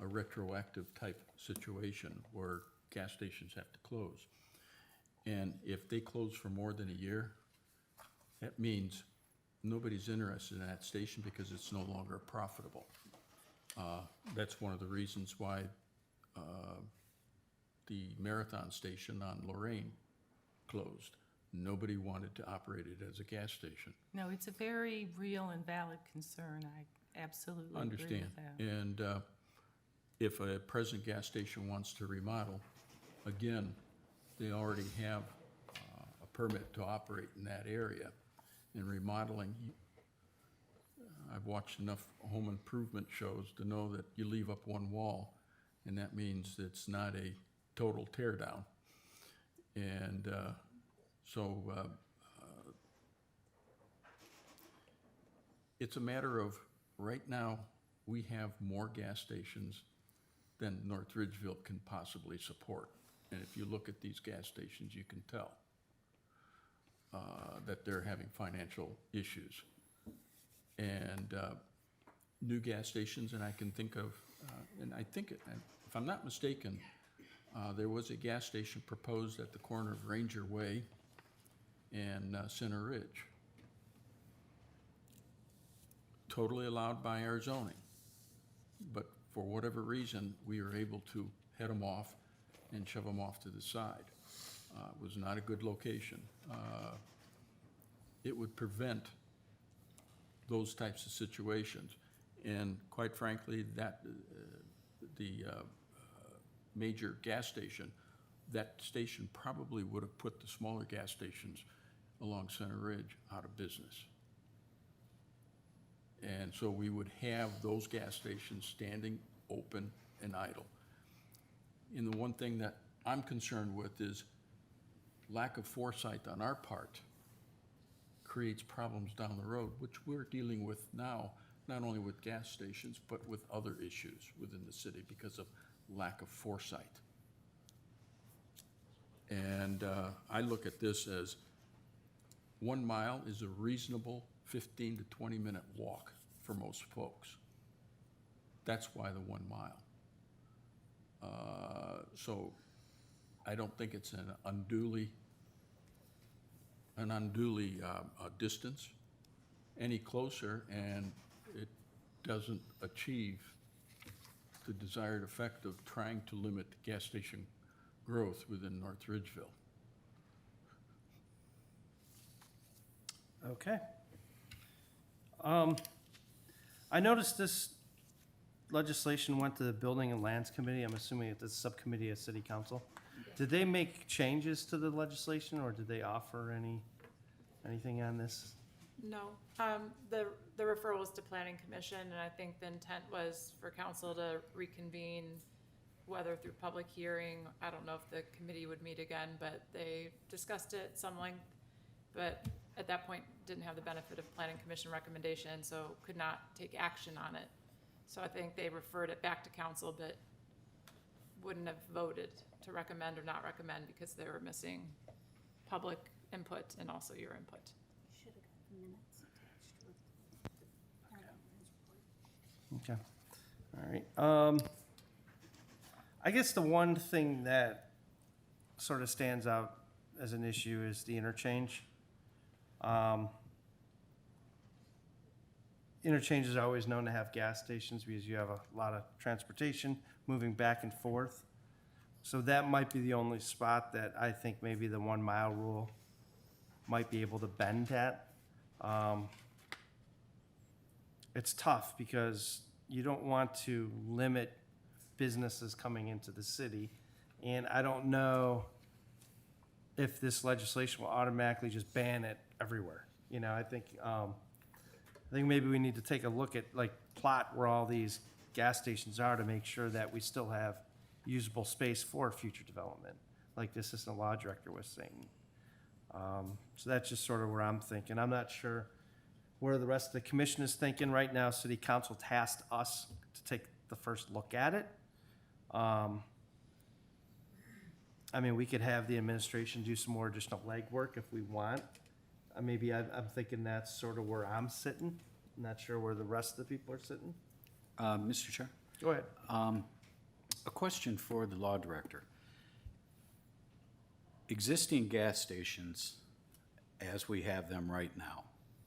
a retroactive type situation where gas stations have to close. And if they close for more than a year, that means nobody's interested in that station because it's no longer profitable. That's one of the reasons why the Marathon station on Lorraine closed. Nobody wanted to operate it as a gas station. No, it's a very real and valid concern. I absolutely agree with that. And if a present gas station wants to remodel, again, they already have a permit to operate in that area. In remodeling, I've watched enough home improvement shows to know that you leave up one wall, and that means it's not a total tear down. And it's a matter of, right now, we have more gas stations than North Ridgeville can possibly support. And if you look at these gas stations, you can tell that they're having financial issues. And new gas stations, and I can think of, and I think, if I'm not mistaken, there was a gas station proposed at the corner of Ranger Way and Center Ridge. Totally allowed by our zoning. But for whatever reason, we were able to head them off and shove them off to the side. It was not a good location. It would prevent those types of situations. And quite frankly, that the major gas station, that station probably would have put the smaller gas stations along Center Ridge out of business. And so we would have those gas stations standing open and idle. And the one thing that I'm concerned with is lack of foresight on our part creates problems down the road, which we're dealing with now, not only with gas stations, but with other issues within the city because of lack of foresight. And I look at this as 1 mile is a reasonable 15 to 20 minute walk for most folks. That's why the 1 mile. So I don't think it's an unduly distance any closer, and it doesn't achieve the desired effect of trying to limit gas station growth within North Ridgeville. Okay. I noticed this legislation went to the Building and Lands Committee. I'm assuming it's a subcommittee of City Council. Did they make changes to the legislation, or did they offer anything on this? No, the referral was to Planning Commission, and I think the intent was for council to reconvene, whether through public hearing. I don't know if the committee would meet again, but they discussed it at some length, but at that point didn't have the benefit of Planning Commission recommendation, so could not take action on it. So I think they referred it back to council, but wouldn't have voted to recommend or not recommend because they were missing public input and also your input. Okay, all right. I guess the one thing that sort of stands out as an issue is the interchange. Interchange is always known to have gas stations because you have a lot of transportation moving back and forth. So that might be the only spot that I think maybe the 1 mile rule might be able to bend at. It's tough because you don't want to limit businesses coming into the city. And I don't know if this legislation will automatically just ban it everywhere. You know, I think maybe we need to take a look at, like, plot where all these gas stations are to make sure that we still have usable space for future development, like the assistant law director was saying. So that's just sort of where I'm thinking. I'm not sure where the rest of the commission is thinking. Right now, City Council tasked us to take the first look at it. I mean, we could have the administration do some more additional legwork if we want. Maybe I'm thinking that's sort of where I'm sitting. I'm not sure where the rest of the people are sitting. Mr. Chair? Go ahead. A question for the law director. Existing gas stations, as we have them right now,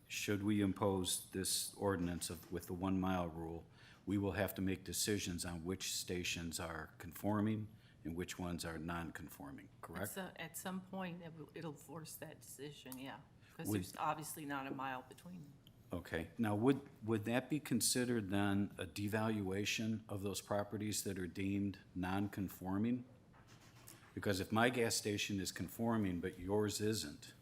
should we impose this ordinance with the 1 mile rule, we will have to make decisions on which stations are conforming and which ones are non-conforming, correct? So at some point, it'll force that decision, yeah, because there's obviously not a mile between them. Okay, now would that be considered then a devaluation of those properties that are deemed non-conforming? Because if my gas station is conforming but yours isn't.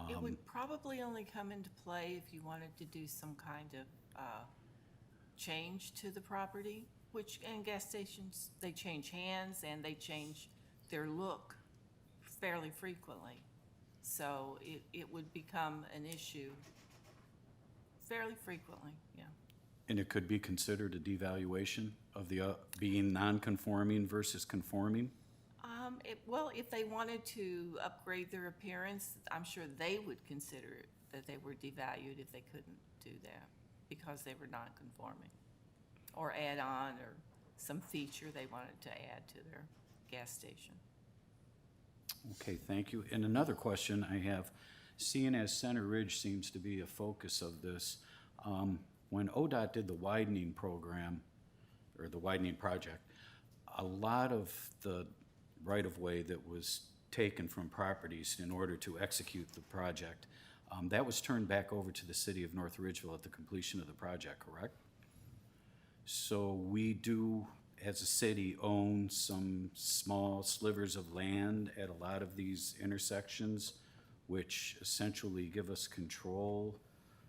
It would probably only come into play if you wanted to do some kind of change to the property, and gas stations, they change hands and they change their look fairly frequently. So it would become an issue fairly frequently, yeah. And it could be considered a devaluation of the being non-conforming versus conforming? Well, if they wanted to upgrade their appearance, I'm sure they would consider that they were devalued if they couldn't do that because they were non-conforming. Or add on, or some feature they wanted to add to their gas station. Okay, thank you. And another question I have, seeing as Center Ridge seems to be a focus of this, when ODOT did the widening program, or the widening project, a lot of the right-of-way that was taken from properties in order to execute the project, that was turned back over to the city of North Ridgeville at the completion of the project, correct? So we do, as a city, own some small slivers of land at a lot of these intersections, which essentially give us control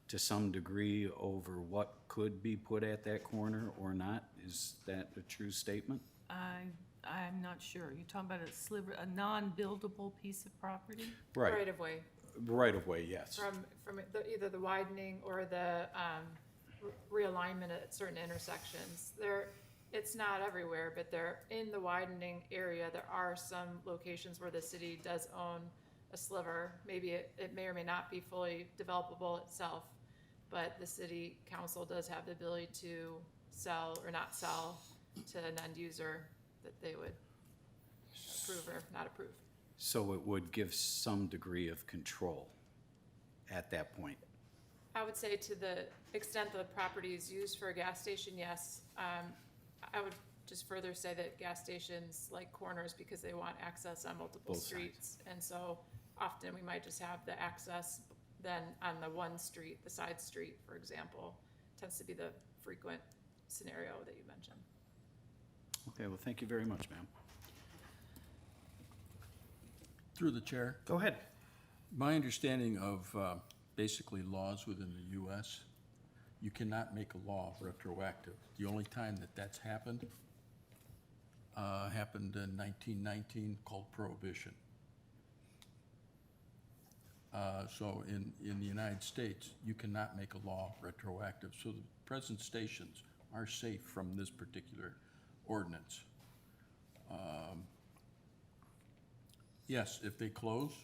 to some degree over what could be put at that corner or not. Is that a true statement? I'm not sure. You're talking about a sliver, a non-buildable piece of property? Right of way, Right of way, yes. from either the widening or the realignment at certain intersections. It's not everywhere, but there, in the widening area, there are some locations where the city does own a sliver. Maybe it may or may not be fully developable itself, but the city council does have the ability to sell or not sell to an end user that they would approve or not approve. So it would give some degree of control at that point. I would say to the extent the property is used for a gas station, yes. I would just further say that gas stations like corners because they want access on multiple Both sides. streets. And so often we might just have the access then on the one street, the side street, for example, tends to be the frequent scenario that you mentioned. Okay, well, thank you very much, ma'am. Through the chair, Go ahead. my understanding of basically laws within the US, you cannot make a law retroactive. The only time that that's happened happened in 1919 called Prohibition. So in the United States, you cannot make a law retroactive. So the present stations are safe from this particular ordinance. Yes, if they close,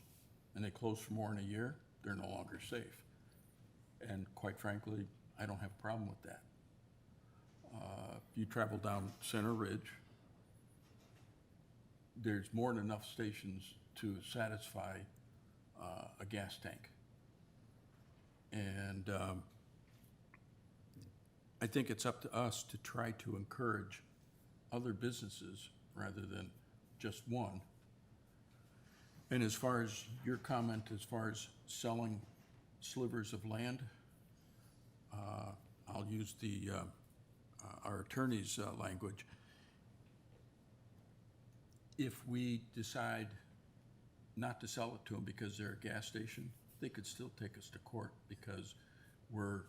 and they close for more than a year, they're no longer safe. And quite frankly, I don't have a problem with that. If you travel down Center Ridge, there's more than enough stations to satisfy a gas tank. And I think it's up to us to try to encourage other businesses rather than just one. And as far as your comment, as far as selling slivers of land, I'll use our attorney's language. If we decide not to sell it to them because they're a gas station, they could still take us to court because we're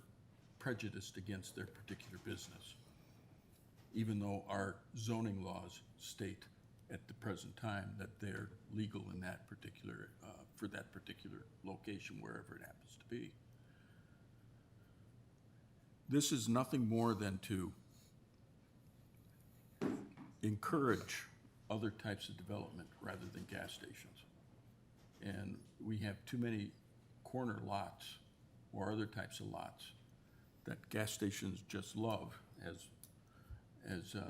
prejudiced against their particular business, even though our zoning laws state at the present time that they're legal in that particular, for that particular location, wherever it happens to be. This is nothing more than to encourage other types of development rather than gas stations. And we have too many corner lots or other types of lots that gas stations just love, as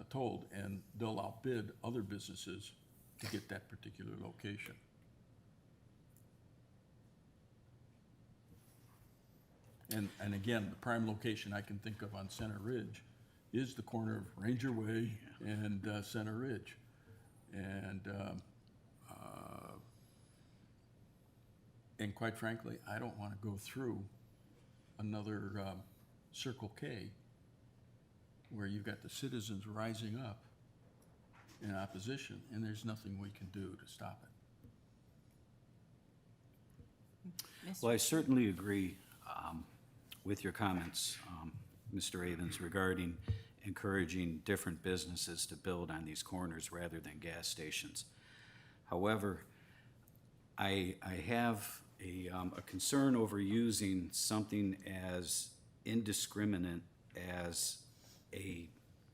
told, and they'll outbid other businesses to get that particular location. And again, the prime location I can think of on Center Ridge is the corner of Ranger Way and Center Ridge. And quite frankly, I don't want to go through another Circle K where you've got the citizens rising up in opposition, and there's nothing we can do to stop it. Well, I certainly agree with your comments, Mr. Avens, regarding encouraging different businesses to build on these corners rather than gas stations. However, I have a concern over using something as indiscriminate as a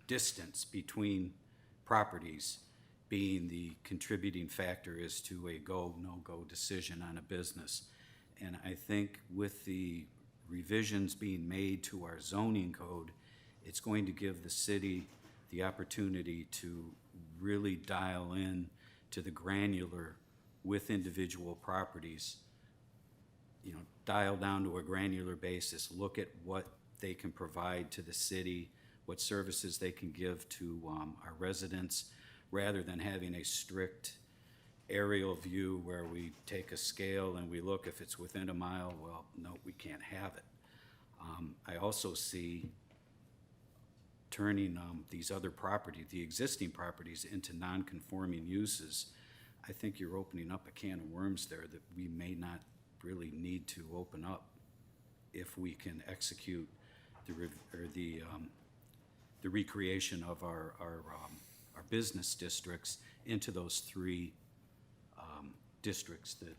distance between properties being the contributing factor as to a go, no-go decision on a business. And I think with the revisions being made to our zoning code, it's going to give the city the opportunity to really dial in to the granular with individual properties, you know, dial down to a granular basis, look at what they can provide to the city, what services they can give to our residents, rather than having a strict aerial view where we take a scale and we look if it's within a mile, well, no, we can't have it. I also see turning these other property, the existing properties, into non-conforming uses. I think you're opening up a can of worms there that we may not really need to open up if we can execute the recreation of our business districts into those three districts that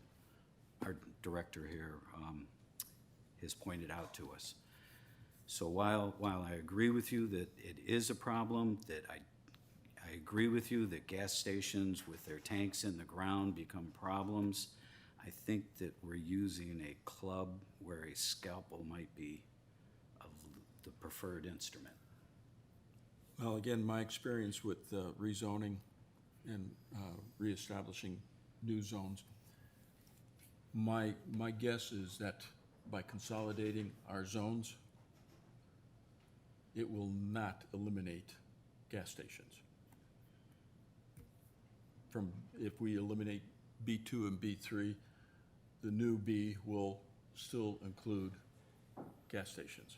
our director here has pointed out to us. So while I agree with you that it is a problem, that I agree with you that gas stations with their tanks in the ground become problems, I think that we're using a club where a scalpel might be the preferred instrument. Well, again, my experience with rezoning and reestablishing new zones, my guess is that by consolidating our zones, it will not eliminate gas stations. If we eliminate B2 and B3, the new B will still include gas stations.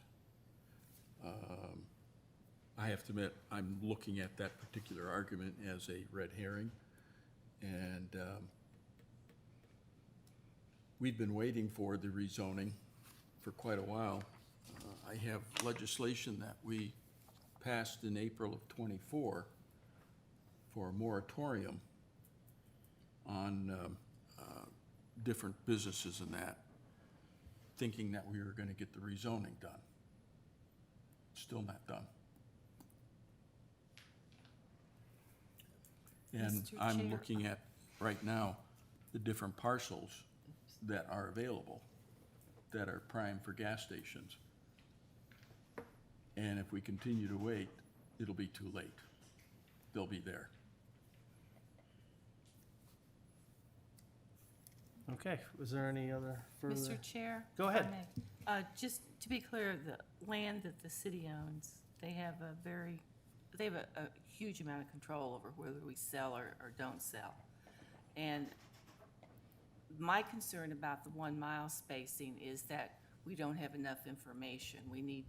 I have to admit, I'm looking at that particular argument as a red herring, and we've been waiting for the rezoning for quite a while. I have legislation that we passed in April of '24 for a moratorium on different businesses and that, thinking that we were going to get the rezoning done. Still not done. And Mr. I'm Chair. looking at, right now, the different parcels that are available that are prime for gas stations. And if we continue to wait, it'll be too late. They'll be there. Okay, was there any other further? Mr. Chair? Go if I ahead. may. Just to be clear, the land that the city owns, they have a huge amount of control over whether we sell or don't sell. And my concern about the 1 mile spacing is that we don't have enough information. We need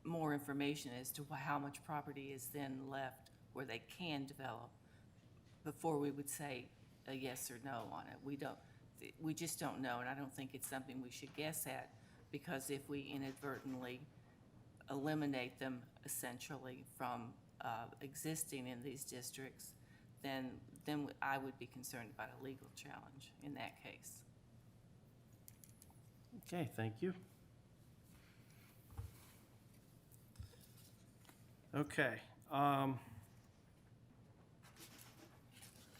more information as to how much property is then left where they can develop before we would say a yes or no on it. We just don't know, and I don't think it's something we should guess at, because if we inadvertently eliminate them essentially from existing in these districts, then I would be concerned about a legal challenge in that case. Okay, thank you. Okay.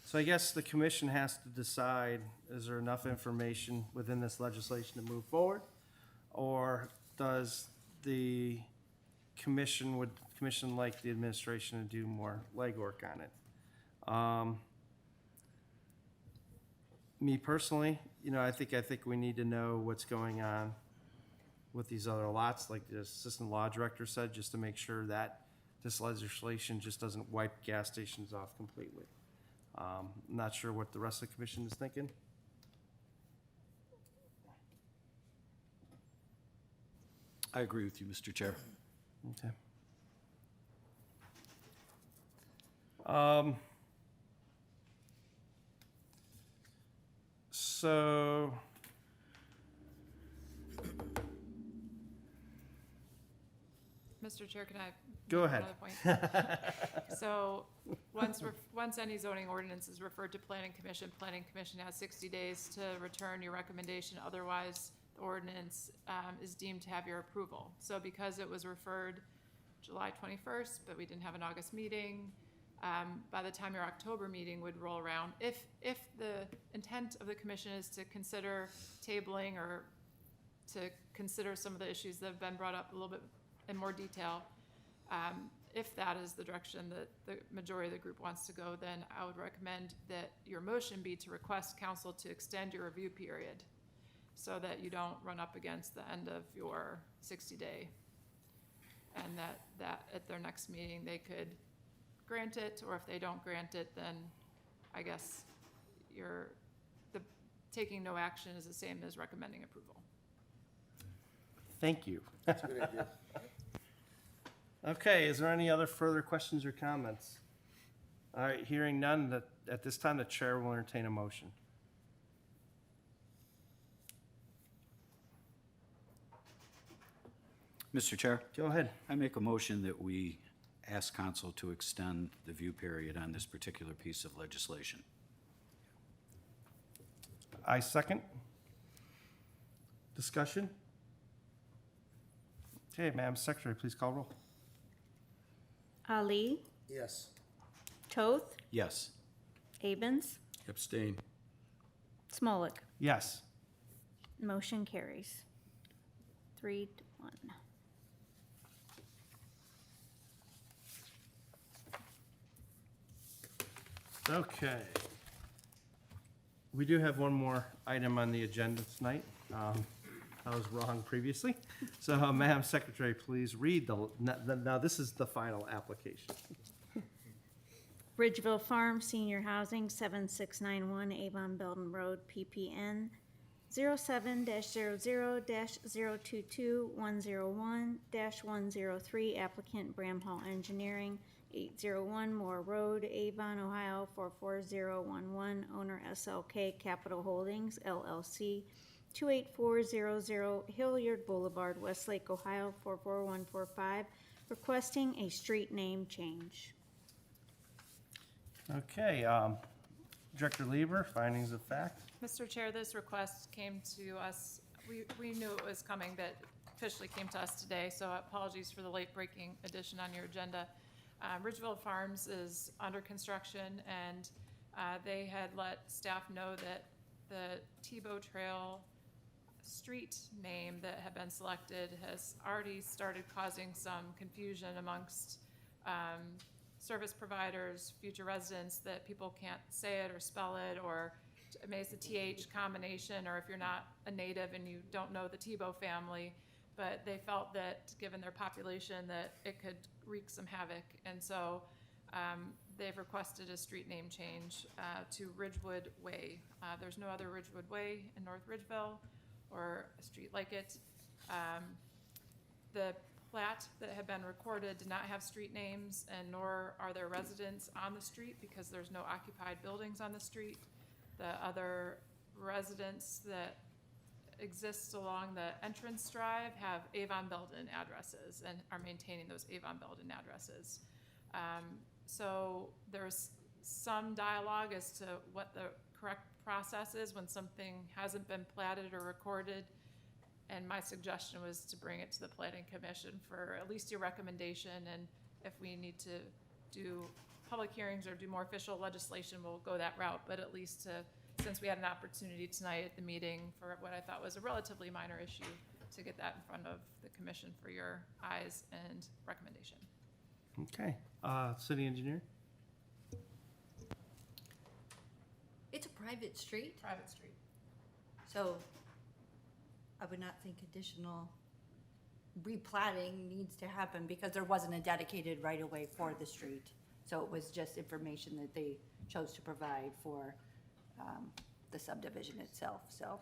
So I guess the commission has to decide, is there enough information within this legislation to move forward? Or does the commission, would the commission like the administration to do more legwork on it? Me personally, I think we need to know what's going on with these other lots, like the assistant law director said, just to make sure that this legislation just doesn't wipe gas stations off completely. Not sure what the rest of the commission is thinking. I agree with you, Mr. Chair. Okay. So Mr. Chair, can I? Go make ahead. another point? So, once any zoning ordinance is referred to Planning Commission has 60 days to return your recommendation. Otherwise, the ordinance is deemed to have your approval. So because it was referred July 21st, but we didn't have an August meeting, by the time your October meeting would roll around, if the intent of the commission is to consider tabling or to consider some of the issues that have been brought up a little bit in more detail, if that is the direction that the majority of the group wants to go, then I would recommend that your motion be to request council to extend your review period so that you don't run up against the end of your 60-day. And that at their next meeting, they could grant it, or if they don't grant it, then I guess taking no action is the same as recommending approval. Thank you. That's a good idea. Okay, is there any other further questions or comments? All right, hearing none, at this time, the chair will entertain a motion. Mr. Chair, Go ahead. I make a motion that we ask council to extend the view period on this particular piece of legislation. I second. Discussion? Okay, Madam Secretary, please call roll. Ali, Yes. Toth, Yes. Abens, Abstain. Smolik. Yes. Motion carries. 3-1. Okay. We do have one more item on the agenda tonight. I was wrong previously. So, Madam Secretary, please read now this is the final application. Ridgeville Farm Senior Housing, 7691 Avon Belden Road, PPN 07-00-022-101-103, applicant Bramhall Engineering, 801 Moore Road, Avon, Ohio, 44011, owner SLK Capital Holdings, LLC, 28400 Hilliard Boulevard, Westlake, Ohio, 44145, requesting a street name change. Okay, Director Lieber, findings of fact. Mr. Chair, this request came to us, we knew it was coming, but officially came to us today, so apologies for the late breaking addition on your agenda. Ridgeville Farms is under construction, and they had let staff know that the Tebow Trail street name that had been selected has already started causing some confusion amongst service providers, future residents, that people can't say it or spell it, or maybe it's a TH combination, or if you're not a native and you don't know the Tebow family. But they felt that, given their population, that it could wreak some havoc. And so they've requested a street name change to Ridgewood Way. There's no other Ridgewood Way in North Ridgeville or a street like it. The plat that had been recorded did not have street names, and nor are there residents on the street because there's no occupied buildings on the street. The other residents that exist along the entrance drive have Avon Belden addresses and are maintaining those Avon Belden addresses. So there's some dialogue as to what the correct process is when something hasn't been platted or recorded. And my suggestion was to bring it to the Planning Commission for at least your recommendation, and if we need to do public hearings or do more official legislation, we'll go that route, but at least since we had an opportunity tonight at the meeting for what I thought was a relatively minor issue, to get that in front of the commission for your eyes and recommendation. Okay, City Engineer? It's a private street, Private street. so I would not think additional replatting needs to happen because there wasn't a dedicated right-of-way for the street. So it was just information that they chose to provide for the subdivision itself, so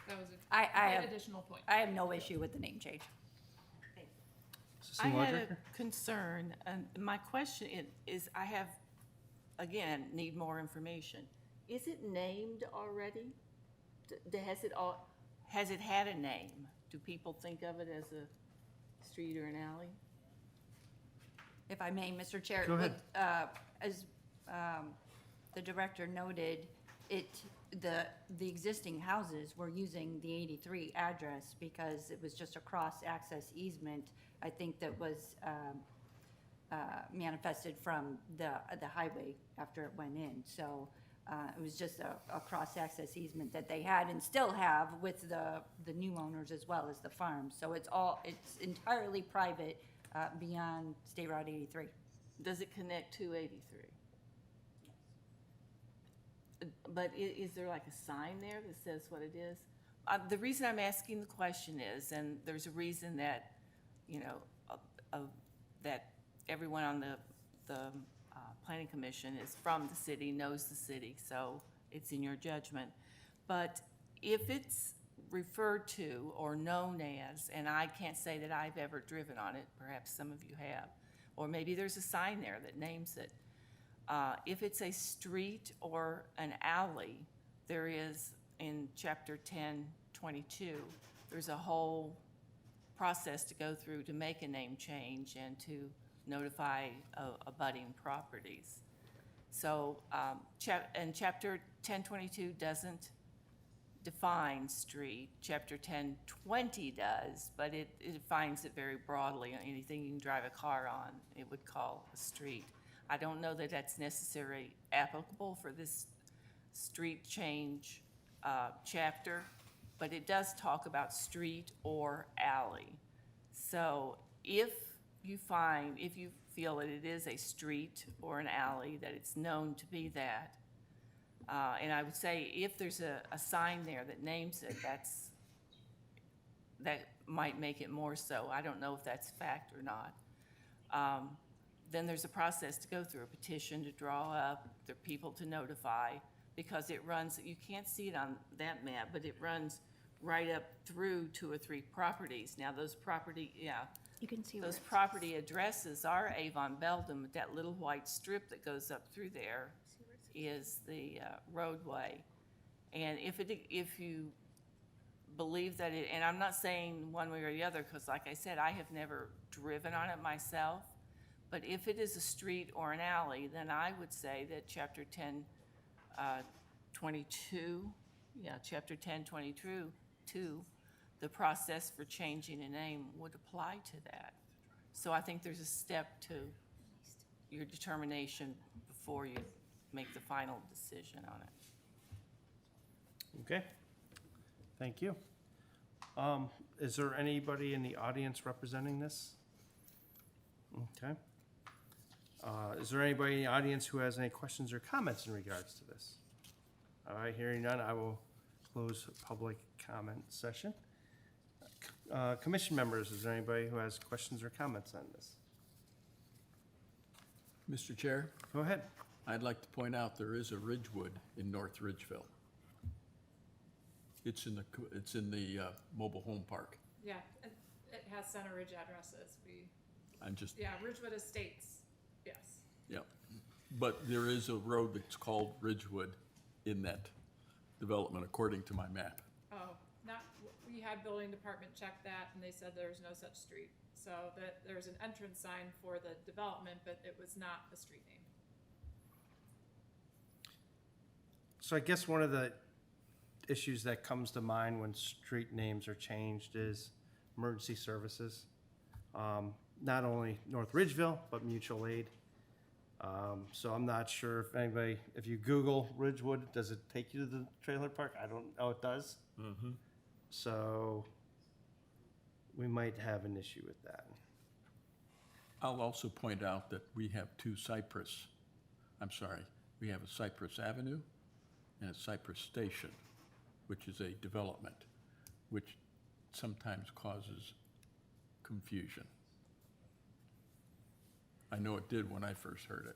That was I an have, additional point. I have no issue with the name change. I Assistant Law had a Director? concern, and my question is, I have, again, need more information. Is it named already? Has it had a name? Do people think of it as a street or an alley? If I may, Mr. Chair. Go ahead. As the director noted, the existing houses were using the 83 address because it was just a cross-access easement, I think, that was manifested from the highway after it went in. So it was just a cross-access easement that they had and still have with the new owners as well as the farm. So it's entirely private beyond State Route 83. Does it connect to 83? But is there like a sign there that says what it is? The reason I'm asking the question is, and there's a reason that, you know, that everyone on the planning commission is from the city, knows the city, so it's in your judgment. But if it's referred to or known as, and I can't say that I've ever driven on it, perhaps some of you have, or maybe there's a sign there that names it. If it's a street or an alley, there is in chapter 1022, there's a whole process to go through to make a name change and to notify abutting properties. So, and chapter 1022 doesn't define street. Chapter 1020 does, but it defines it very broadly. Anything you can drive a car on, it would call a street. I don't know that that's necessarily applicable for this street change chapter, but it does talk about street or alley. So if you feel that it is a street or an alley, that it's known to be that, and I would say if there's a sign there that names it, that might make it more so. I don't know if that's fact or not. Then there's a process to go through, a petition to draw up, there are people to notify, because it runs, you can't see it on that map, but it runs right up through 2 or 3 properties. Now those You can see where those it's- property addresses are Avon Beldam, but that little white strip that goes up through there is the roadway. And if you believe that and I'm not saying one way or the other, because like I said, I have never driven on it myself, but if it is a street or an alley, then I would say that chapter 1022, chapter 1022, the process for changing a name would apply to that. So I think there's a step to your determination before you make the final decision on it. Okay, thank you. Is there anybody in the audience representing this? Okay. Is there anybody in the audience who has any questions or comments in regards to this? All right, hearing none, I will close the public comment session. Commission members, is there anybody who has questions or comments on this? Mr. Chair, Go ahead. I'd like to point out there is a Ridgewood in North Ridgeville. It's in the mobile home park. Yeah, it has Center Ridge addresses. Ridgewood Estates, yes. Yeah, but there is a road that's called Ridgewood in that development, according to my map. Oh, we had building department check that, and they said there's no such street. So that there's an entrance sign for the development, but it was not a street name. So I guess one of the issues that comes to mind when street names are changed is emergency services. Not only North Ridgeville, but mutual aid. So I'm not sure if you Google Ridgewood, does it take you to the trailer park? I don't know, it does. Mm-hmm. So we might have an issue with that. I'll also point out that we have we have a Cypress Avenue and a Cypress Station, which is a development, which sometimes causes confusion. I know it did when I first heard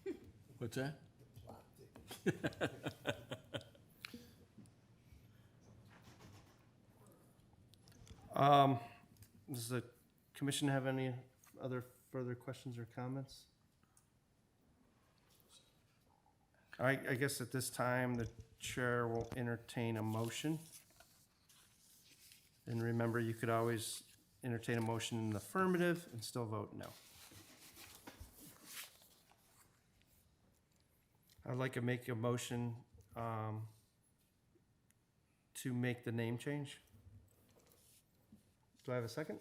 it. What's that? Does the commission have any other further questions or comments? All right, I guess at this time, the chair will entertain a motion. And remember, you could always entertain a motion in the affirmative and still vote no. I'd like to make a motion to make the name change. Do I have a second?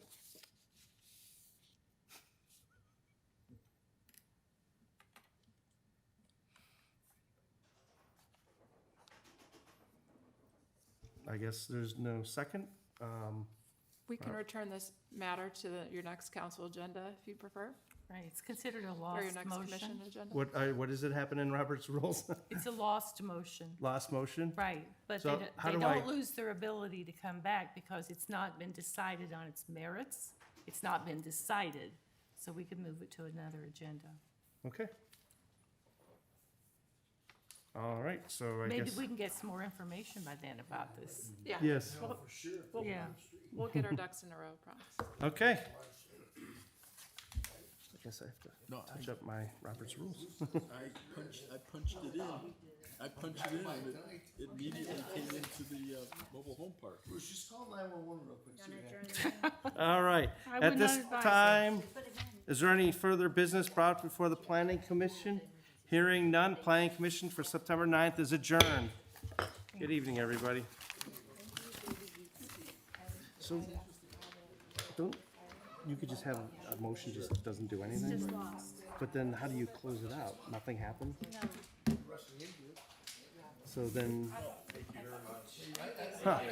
I guess there's no second. We can return this matter to your next council agenda if you prefer, Right, it's considered a or your lost next commission motion. agenda. What does it happen in Robert's rules? It's a lost motion. Last motion? Right, but So they how they do I- don't lose their ability to come back because it's not been decided on its merits. It's not been decided, so we could move it to another agenda. Okay. All right, so I Maybe guess, we can get some more information by then about this. Yeah. yes, We'll- Yeah. We'll get our ducks in a row, promise. okay. I guess I have to No, touch up my Robert's rules. I punched it in. I punched it in and it immediately came into the mobile home park. Bruce, just call 911 real quick. See what happens. All right, I at would this not advise time, is there any further business brought before the planning commission? Hearing none, planning commission for September 9th is adjourned. Good evening, everybody. So, don't, you could just have a motion just doesn't do anything? But then how do you close it out? Nothing happened? So then, huh.